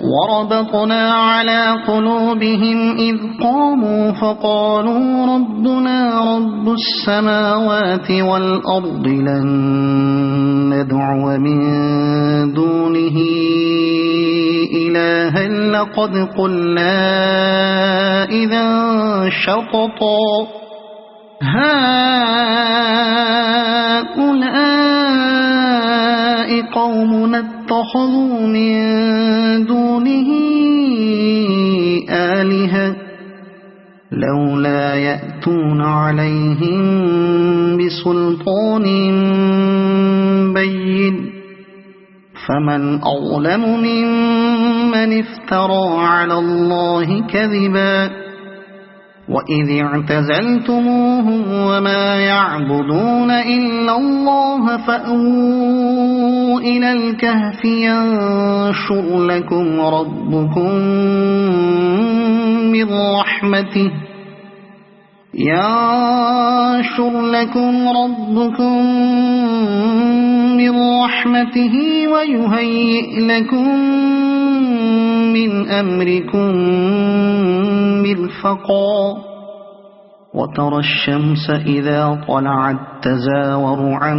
وربطنا على قلوبهم إذ قاموا فقالوا ربنا رب السماوات والأرض لن ندعو من دونه إلها لقد قلنا إذا شططا هؤلاء قومنا اتخذوا من دونه آلهة لولا يأتون عليهم بسلطان بين فمن أظلم ممن افترى على الله كذبا وإذ اعتزلتموهم وما يعبدون إلا الله فأووا إلى الكهف ينشر لكم ربكم من رحمته ويهيئ لكم من أمركم مرفقا وترى الشمس إذا طلعت تزاور عن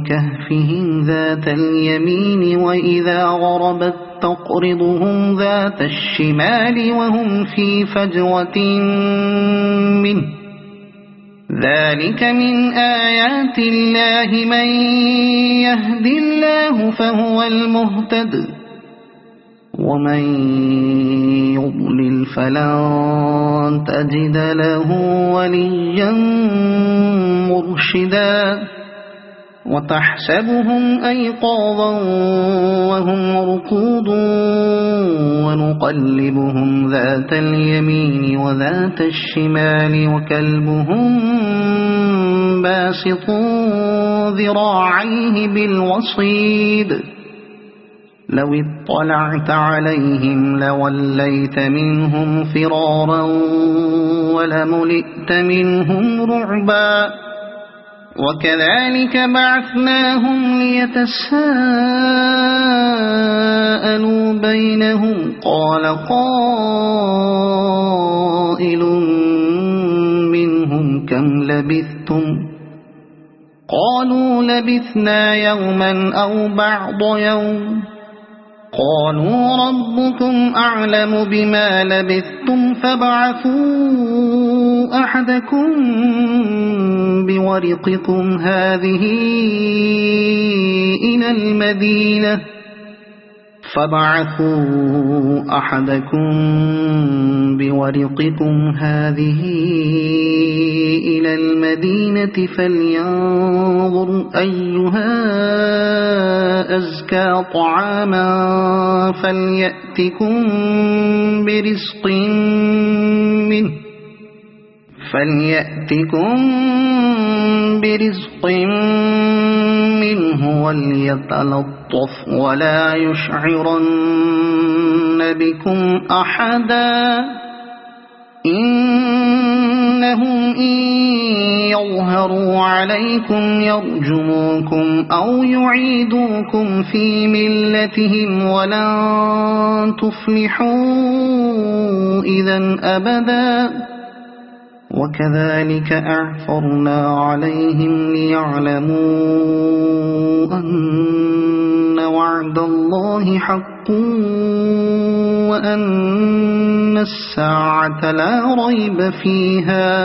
كهفهم ذات اليمين وإذا غربت تقرضهم ذات الشمال وهم في فجوة منه ذلك من آيات الله من يهد الله فهو المهتد ومن يضلل فلن تجد له وليا مرشدا وتحسبهم أيقاظا وهم رقود ونقلبهم ذات اليمين وذات الشمال وكلبهم باسط ذراعيه بالوصيد لو اطلعت عليهم لوليت منهم فرارا ولملئت منهم رعبا وكذلك بعثناهم ليتساءلوا بينهم قال قائل منهم كم لبثتم قالوا لبثنا يوما أو بعض يوم قالوا ربكم أعلم بما لبثتم فابعثوا أحدكم بورقكم هذه إلى المدينة فلينظر أيها أزكى طعاما فليأتكم برزق منه وليتلطف ولا يشعرن بكم أحدا إنهم إن يظهروا عليكم يرجموكم أو يعيدوكم في ملتهم ولن تفلحوا إذا أبدا وكذلك أعثرنا عليهم ليعلموا أن وعد الله حق وأن الساعة لا ريب فيها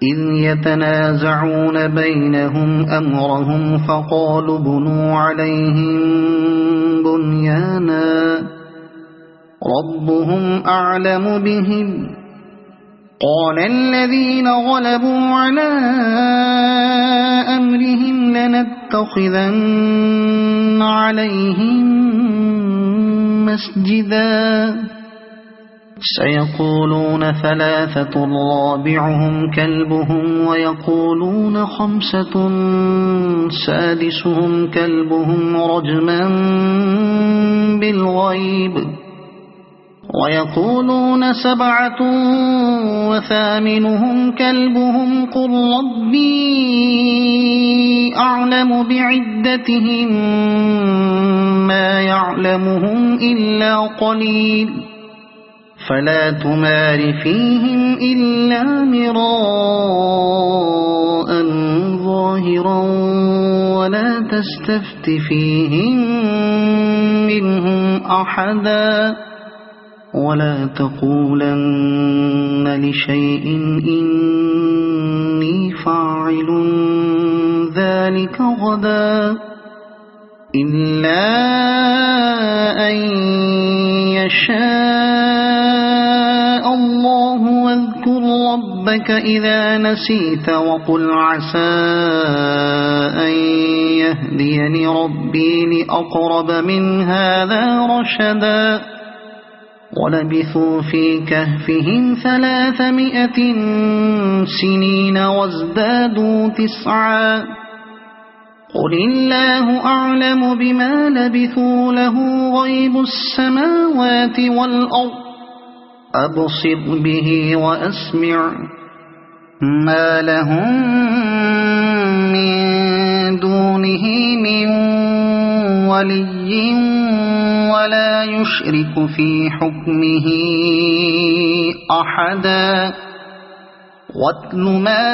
إذ يتنازعون بينهم أمرهم فقالوا بنوا عليهم بنيانا ربهم أعلم بهم قال الذين غلبوا على أمرهم لنتخذن عليهم مسجدا سيقولون ثلاثة رابعهم كلبهم ويقولون خمسة سادسهم كلبهم رجما بالغيب ويقولون 7 وثامنهم كلبهم قل ربي أعلم بعدتهم ما يعلمهم إلا قليل فلا تمار فيهم إلا مراء ظاهرا ولا تستفت فيهم منهم أحدا ولا تقولن لشيء إني فاعل ذلك غدا إلا أن يشاء الله واذكر ربك إذا نسيت وقل عسى أن يهديني ربي لأقرب من هذا رشدا ولبثوا في كهفهم 300 سنين وازدادوا 9 قل الله أعلم بما لبثوا له غيب السماوات والأرض أبصر به وأسمع ما لهم من دونه من ولي ولا يشرك في حكمه أحدا واتل ما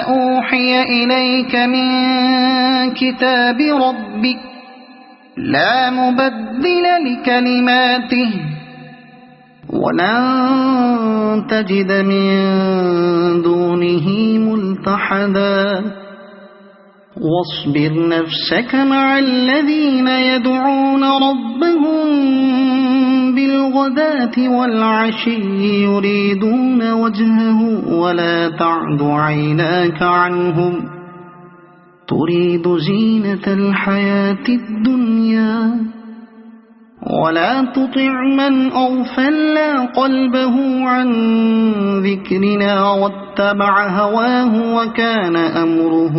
أوحي إليك من كتاب ربك لا مبدل لكلماته ولن تجد من دونه ملتحدا واصبر نفسك مع الذين يدعون ربهم بالغداة والعشي يريدون وجهه ولا تعد عيناك عنهم تريد زينة الحياة الدنيا ولا تطع من أغفلنا قلبه عن ذكرنا واتبع هواه وكان أمره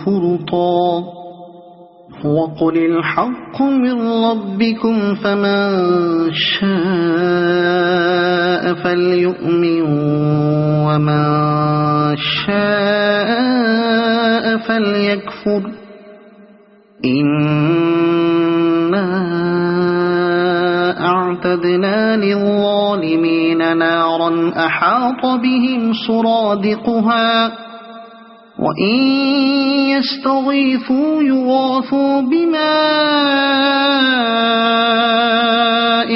فرطا وقل الحق من ربكم فمن شاء فليؤمن ومن شاء فليكفر إنا أعتدنا للظالمين نارا أحاط بهم سرادقها وإن يستغيثوا يغاثوا بماء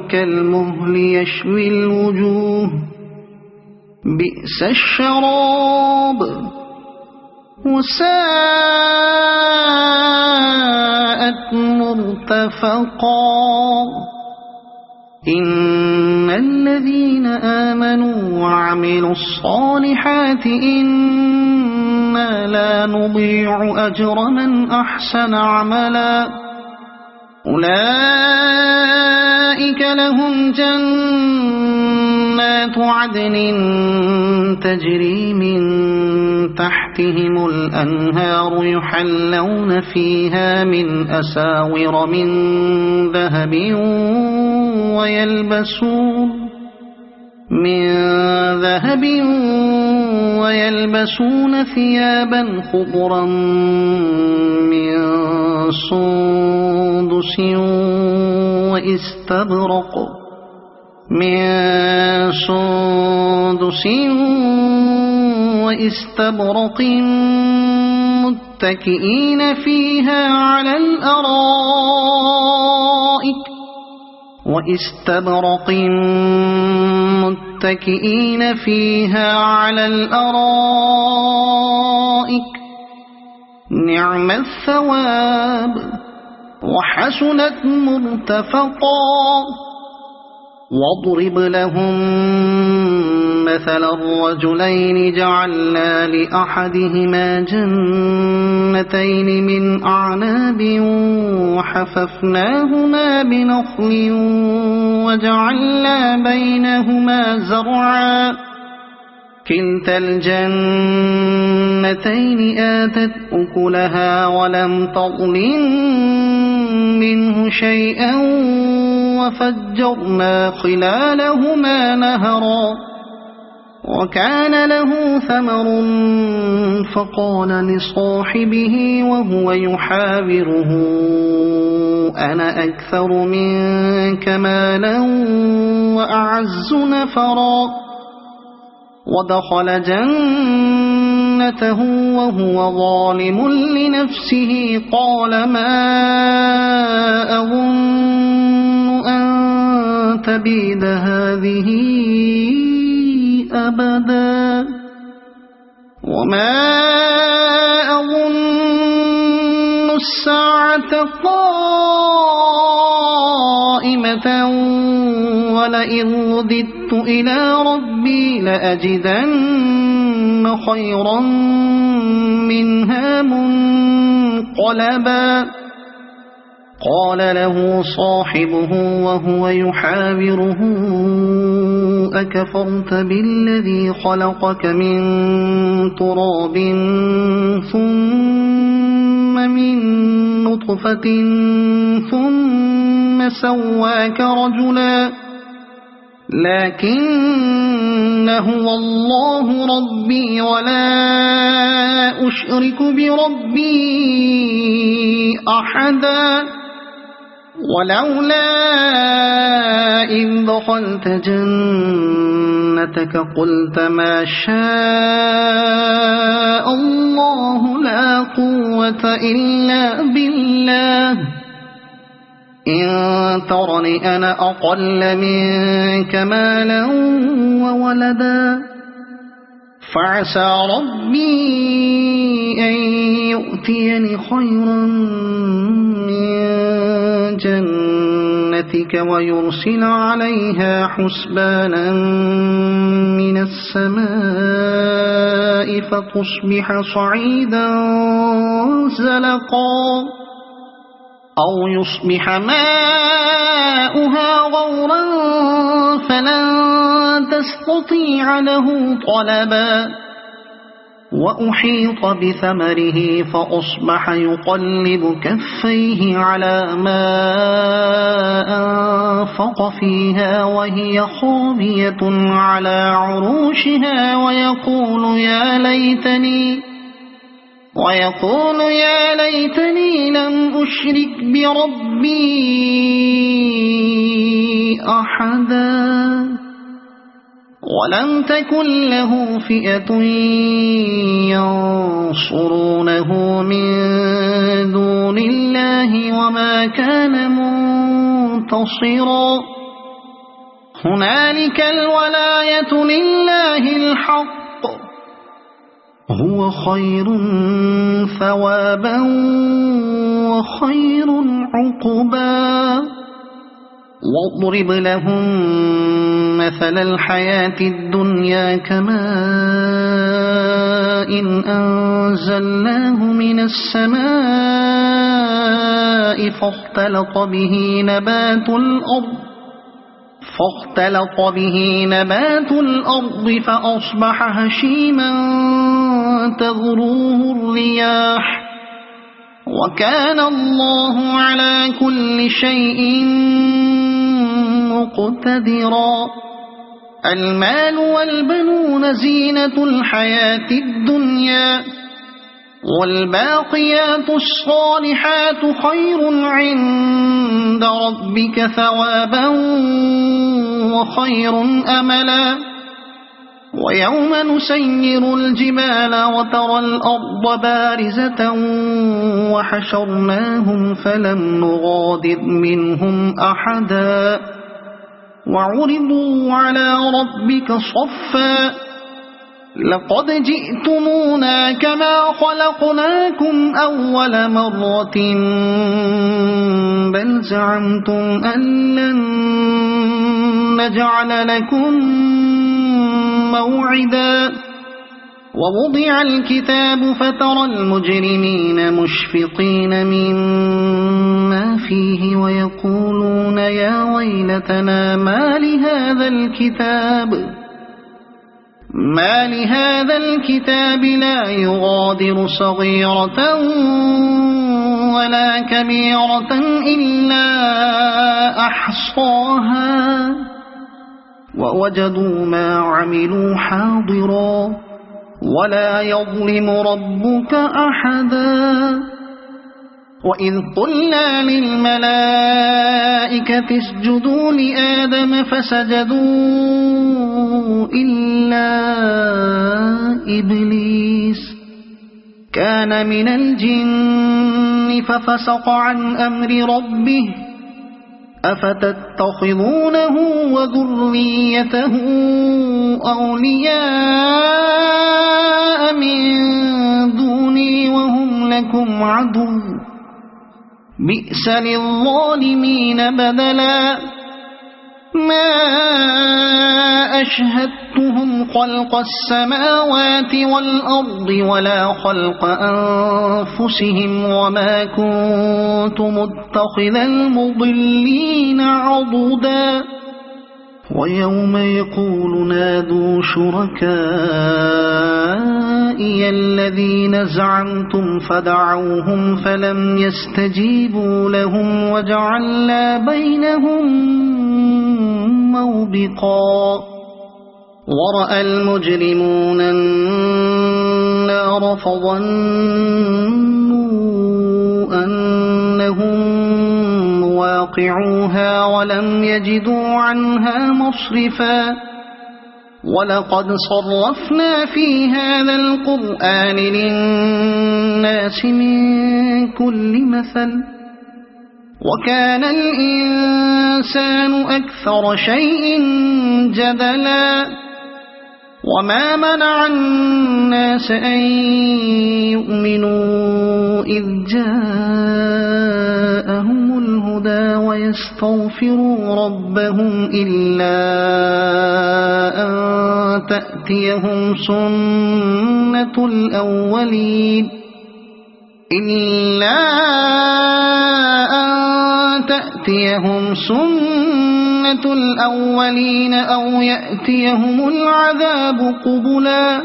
كالمهل يشوي الوجوه بئس الشراب وساءت مرتفقا إن الذين آمنوا وعملوا الصالحات إنا لا نضيع أجر من أحسن عملا أولئك لهم جنات عدن تجري من تحتهم الأنهار يحلون فيها من أساور من ذهب ويلبسون ثيابا خضرا من سندس واستبرق متكئين فيها على الأرائك نعم الثواب وحسنت مرتفقا واضرب لهم مثل الرجلين جعلنا لأحدهما جنتين من أعناب وحففناهما بنخل وجعلنا بينهما زرعا كلتا الجنتين آتت أكلها ولم تظلم منه شيئا وفجرنا خلالهما نهرا وكان له ثمر فقال لصاحبه وهو يحاوره أنا أكثر منك مالا وأعز نفرا ودخل جنته وهو ظالم لنفسه قال ما أظن أن تبيد هذه أبدا وما أظن الساعة قائمة ولئن رددت إلى ربي لأجدن خيرا منها منقلبا قال له صاحبه وهو يحاوره أكفرت بالذي خلقك من تراب ثم من نطفة ثم سواك رجلا لكن هو الله ربي ولا أشرك بربي أحدا ولولا إذ دخلت جنتك قلت ما شاء الله لا قوة إلا بالله إن ترني أنا أقل منك مالا وولدا فعسى ربي أن يؤتيني خيرا من جنتك ويرسل عليها حسبانا من السماء فتصبح صعيدا زلقا أو يصبح ماؤها غورا فلن تستطيع له طلبا وأحيط بثمره فأصبح يقلب كفيه على ما أنفق فيها وهي خاوية على عروشها ويقول يا ليتني لم أشرك بربي أحدا ولم تكن له فئة ينصرونه من دون الله وما كان منتصرا هنالك الولاية لله الحق هو خير ثوابا وخير عقبا واضرب لهم مثل الحياة الدنيا كماء إن أنزلناه من السماء فاختلط به نبات الأرض فأصبح هشيما تذروه الرياح وكان الله على كل شيء مقتدرا المال والبنون زينة الحياة الدنيا والباقيات الصالحات خير عند ربك ثوابا وخير أملا ويوم نسير الجبال وترى الأرض بارزة وحشرناهم فلم نغادر منهم أحدا وعرضوا على ربك صفا لقد جئتمونا كما خلقناكم أول مرة بل زعمتم أن لن نجعل لكم موعدا ووضع الكتاب فترى المجرمين مشفقين مما فيه ويقولون يا ويلتنا ما لهذا الكتاب لا يغادر صغيرة ولا كبيرة إلا أحصاها ووجدوا ما عملوا حاضرا ولا يظلم ربك أحدا وإذ قلنا للملائكة اسجدوا لآدم فسجدوا إلا إبليس كان من الجن ففسق عن أمر ربه أفتتخذونه وذريته أولياء من دوني وهم لكم عدو بئس للظالمين بدلا ما أشهدتهم خلق السماوات والأرض ولا خلق أنفسهم وما كنت متخذ المضلين عضدا ويوم يقول نادوا شركائي الذين زعمتم فدعوهم فلم يستجيبوا لهم وجعلنا بينهم موبقا ورأى المجرمون النار فظنوا أنهم واقعوها ولم يجدوا عنها مصرفا ولقد صرفنا في هذا القرآن للناس من كل مثل وكان الإنسان أكثر شيء جدلا وما منع الناس أن يؤمنوا إذ جاءهم الهدى ويستغفروا ربهم إلا أن تأتيهم سنة الأولين أو يأتيهم العذاب قبلا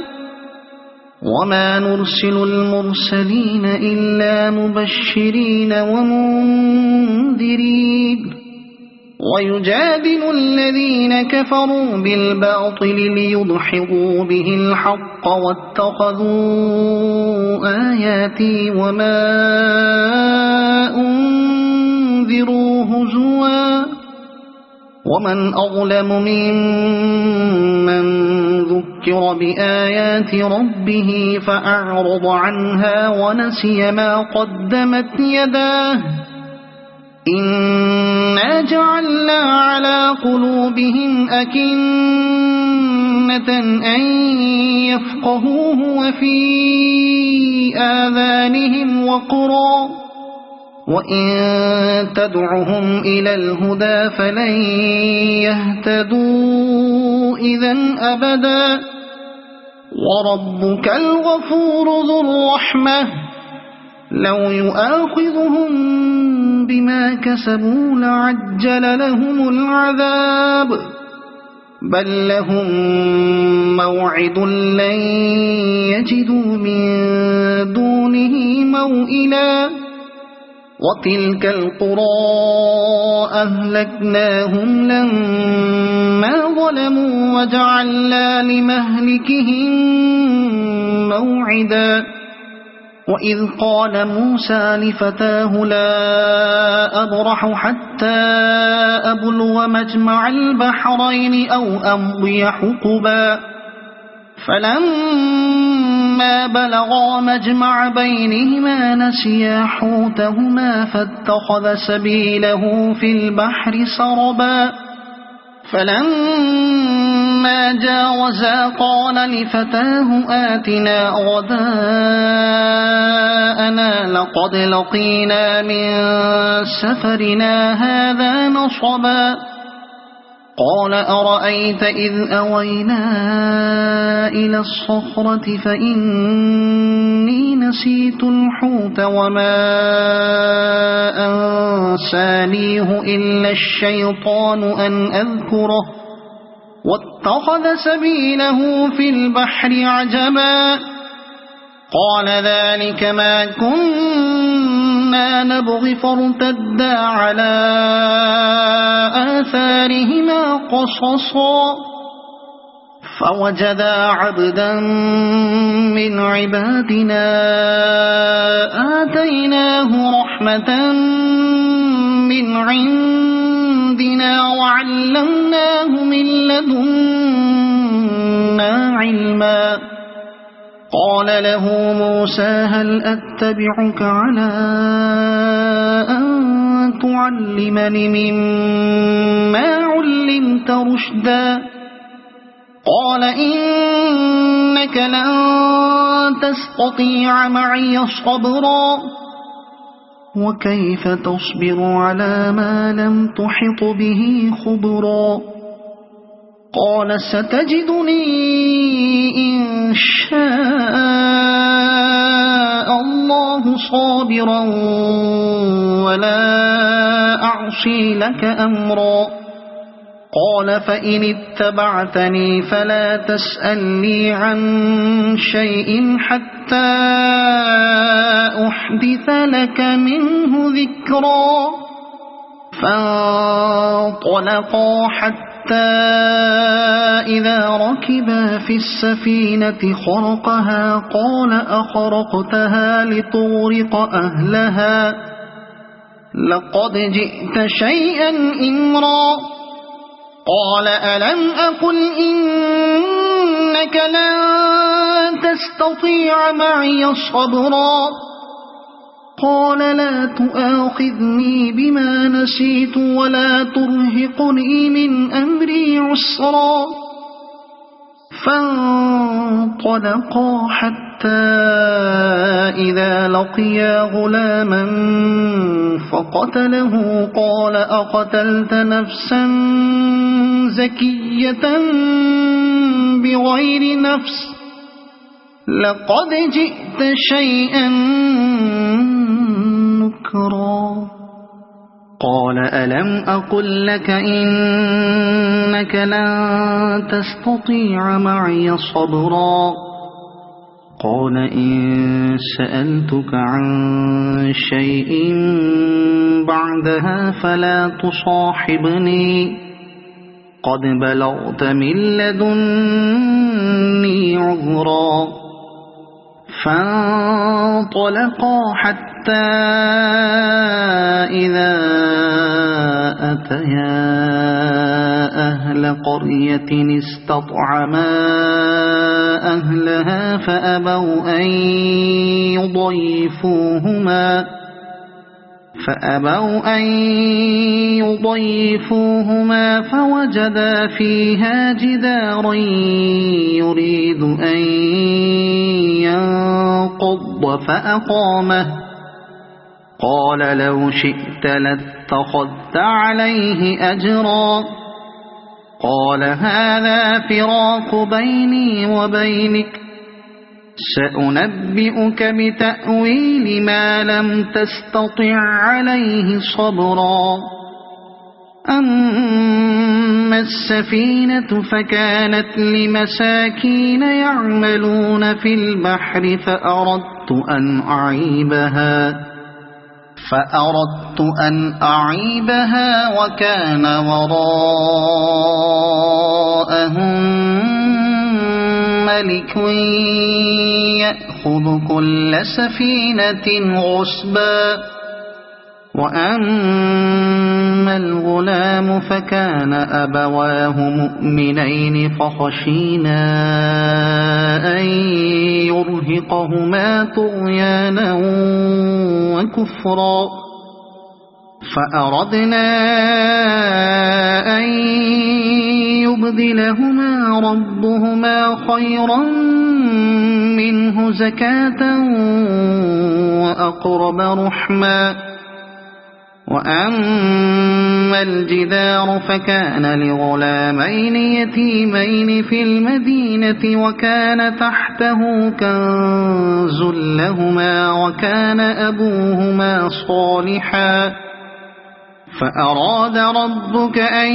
وما نرسل المرسلين إلا مبشرين ومنذرين ويجادل الذين كفروا بالباطل ليدحضوا به الحق واتخذوا آياتي وما أنذروا هزوا ومن أظلم ممن ذكر بآيات ربه فأعرض عنها ونسي ما قدمت يداه إنا جعلنا على قلوبهم أكنة أن يفقهوه وفي آذانهم وقرا وإن تدعهم إلى الهدى فلن يهتدوا إذا أبدا وربك الغفور ذو الرحمة لو يؤاخذهم بما كسبوا لعجل لهم العذاب بل لهم موعد لن يجدوا من دونه موئلا وتلك القرى أهلكناهم لما ظلموا وجعلنا لمهلكهم موعدا وإذ قال موسى لفتاه لا أبرح حتى أبلغ مجمع البحرين أو أمضي حقبا فلما بلغا مجمع بينهما نسيا حوتهما فاتخذ سبيله في البحر سربا فلما جاوزا قال لفتاه آتنا غداءنا لقد لقينا من سفرنا هذا نصبا قال أرأيت إذ أوينا إلى الصخرة فإني نسيت الحوت وما أنسانيه إلا الشيطان أن أذكره واتخذ سبيله في البحر عجبا قال ذلك ما كنت إنا نبغي فارتدا على آثارهما قصصا فوجدا عبدا من عبادنا آتيناه رحمة من عندنا وعلمناه من لدنا علما قال له موسى هل أتبعك على أن تعلمني مما علمت رشدا قال إنك لن تستطيع معي صبرا وكيف تصبر على ما لم تحط به خبرا قال ستجدني إن شاء الله صابرا ولا أعصي لك أمرا قال فإن اتبعتني فلا تسألني عن شيء حتى أحدث لك منه ذكرا فانطلقا حتى إذا ركبا في السفينة خرقها قال أخرقتها لتغرق أهلها لقد جئت شيئا إمرا قال ألم أقل إنك لن تستطيع معي صبرا قال لا تؤاخذني بما نسيت ولا ترهقني من أمري عسرا فانطلقا حتى إذا لقيا غلاما فقتله قال أقتلت نفسا زكية بغير نفس لقد جئت شيئا نكرا قال ألم أقل لك إنك لن تستطيع معي صبرا قال إن سألتك عن شيء بعدها فلا تصاحبني قد بلغت من لدني عذرا فانطلقا حتى إذا أتيا أهل قرية استطعما أهلها فأبوا أن يضيفوهما فوجدا فيها جدارا يريد أن ينقض فأقامه قال لو شئت لاتخذت عليه أجرا قال هذا فراق بيني وبينك سأنبئك بتأويل ما لم تستطع عليه صبرا أما السفينة فكانت لمساكين يعملون في البحر فأردت أن أعيبها وكان وراءهم ملك يأخذ كل سفينة غصبا وأما الغلام فكان أبواه مؤمنين فخشينا أن يرهقهما طغيانا وكفرا فأردنا أن يبدلهما ربهما خيرا منه زكاة وأقرب رحما وأما الجدار فكان لغلامين يتيمين في المدينة وكان تحته كنز لهما وكان أبوهما صالحا فأراد ربك أن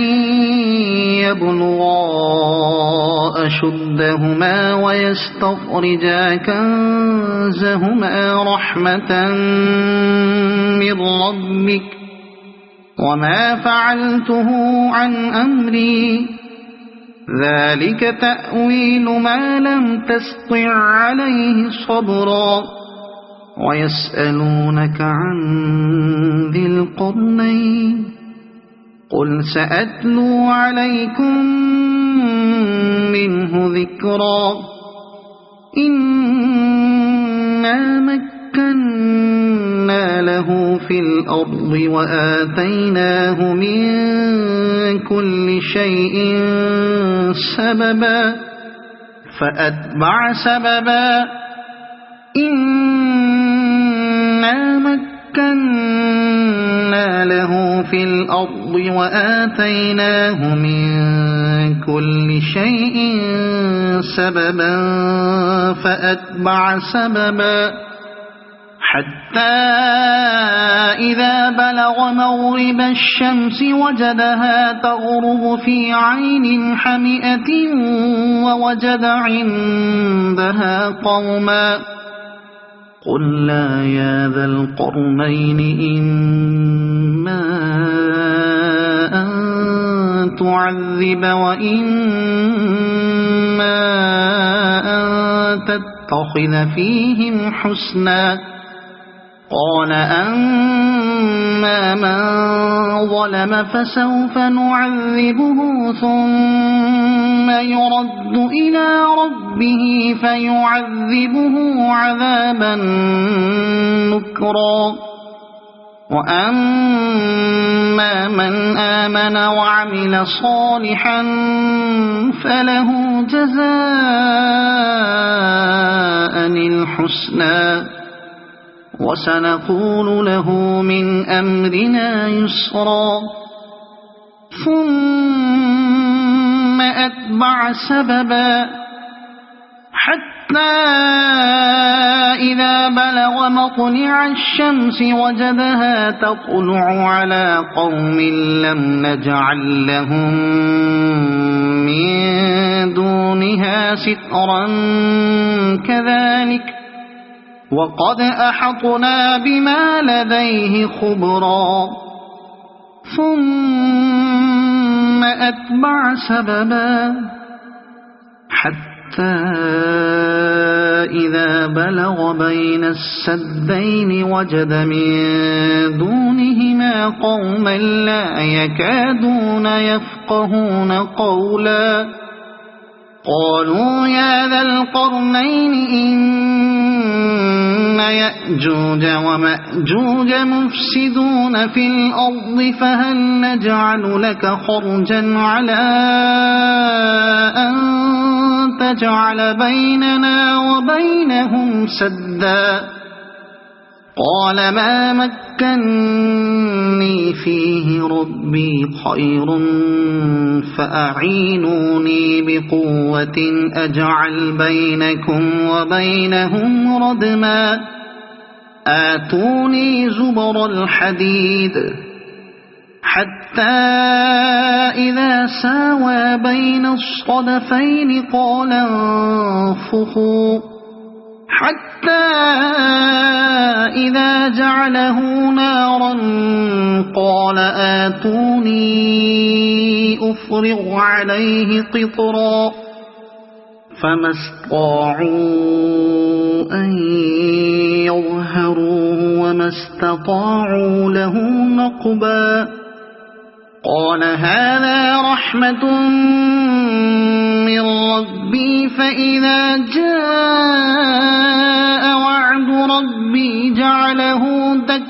يبلغا أشدهما ويستخرجا كنزهما رحمة من ربك وما فعلته عن أمري ذلك تأويل ما لم تسطع عليه صبرا ويسألونك عن ذي القرنين قل سأتلو عليكم منه ذكرا إنا مكنا له في الأرض وآتيناه من كل شيء سببا فأتبع سببا إنا مكنا له في الأرض وآتيناه من كل شيء سببا فأتبع سببا حتى إذا بلغ مغرب الشمس وجدها تغرب في عين حمئة ووجد عندها قوما قلنا يا ذا القرنين إما أن تعذب وإما أن تتخذ فيهم حسنا قال أما من ظلم فسوف نعذبه ثم يرد إلى ربه فيعذبه عذابا نكرا وأما من آمن وعمل صالحا فله جزاء الحسنى وسنقول له من أمرنا يسرا ثم أتبع سببا حتى إذا بلغ مطلع الشمس وجدها تطلع على قوم لم نجعل لهم من دونها سترا كذلك وقد أحطنا بما لديه خبرا ثم أتبع سببا حتى إذا بلغ بين السدين وجد من دونهما قوما لا يكادون يفقهون قولا قالوا يا ذا القرنين إن يأجوج ومأجوج مفسدون في الأرض فهل نجعل لك خرجا على أن تجعل بيننا وبينهم سدا قال ما مكني فيه ربي خير فأعينوني بقوة أجعل بينكم وبينهم ردما آتوني زبر الحديد حتى إذا ساوى بين الصدفين قال انفخوا حتى إذا جعله نارا قال آتوني أفرغ عليه قطرا فما استطاعوا أن يظهروه وما استطاعوا له نقبا قال هذا رحمة من ربي فإذا جاء وعد ربي جعله دكاء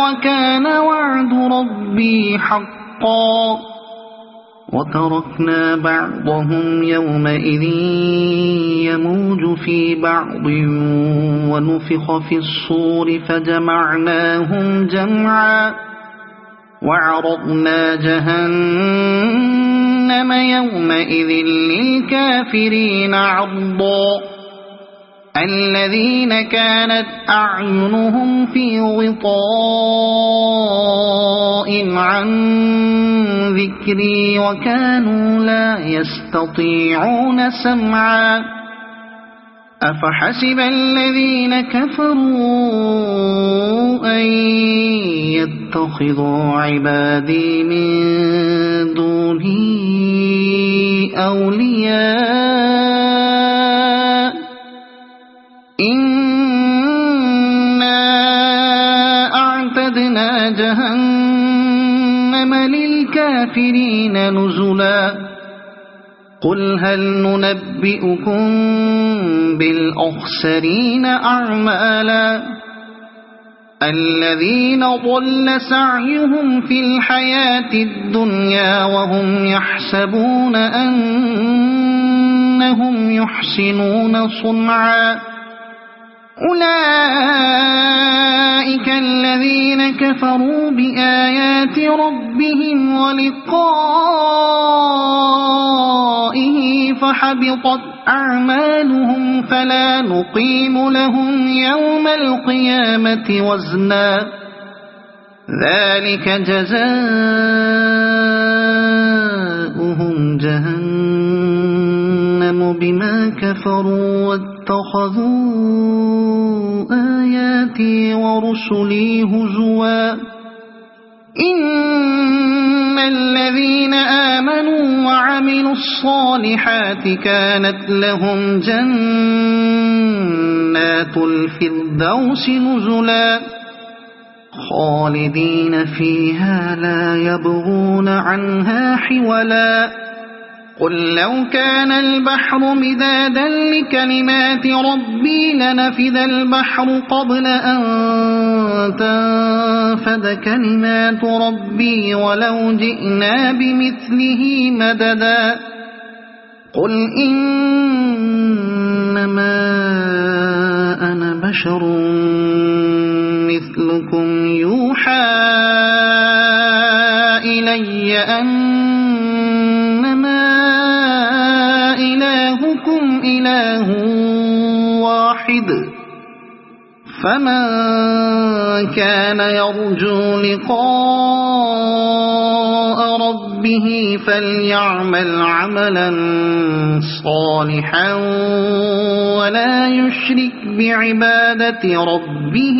وكان وعد ربي حقا وتركنا بعضهم يومئذ يموج في بعض ونفخ في الصور فجمعناهم جمعا وعرضنا جهنم يومئذ للكافرين عرضا الذين كانت أعينهم في غطاء عن ذكري وكانوا لا يستطيعون سمعا أفحسب الذين كفروا أن يتخذوا عبادي من دوني أولياء إنا أعتدنا جهنم للكافرين نزلا قل هل ننبئكم بالأخسرين أعمالا الذين ضل سعيهم في الحياة الدنيا وهم يحسبون أنهم يحسنون صنعا أولئك الذين كفروا بآيات ربهم ولقائه فحبطت أعمالهم فلا نقيم لهم يوم القيامة وزنا ذلك جزاؤهم جهنم بما كفروا واتخذوا آياتي ورسلي هزوا إن الذين آمنوا وعملوا الصالحات كانت لهم جنات الفردوس نزلا خالدين فيها لا يبغون عنها حولا قل لو كان البحر مدادا لكلمات ربي لنفد البحر قبل أن تنفد كلمات ربي ولو جئنا بمثله مددا قل إنما أنا بشر مثلكم يوحى إلي أنما إلهكم إله واحد فمن كان يرجو لقاء ربه فليعمل عملا صالحا ولا يشرك بعبادة ربه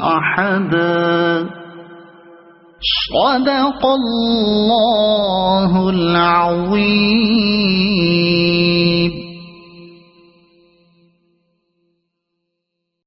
أحدا صدق الله العظيم.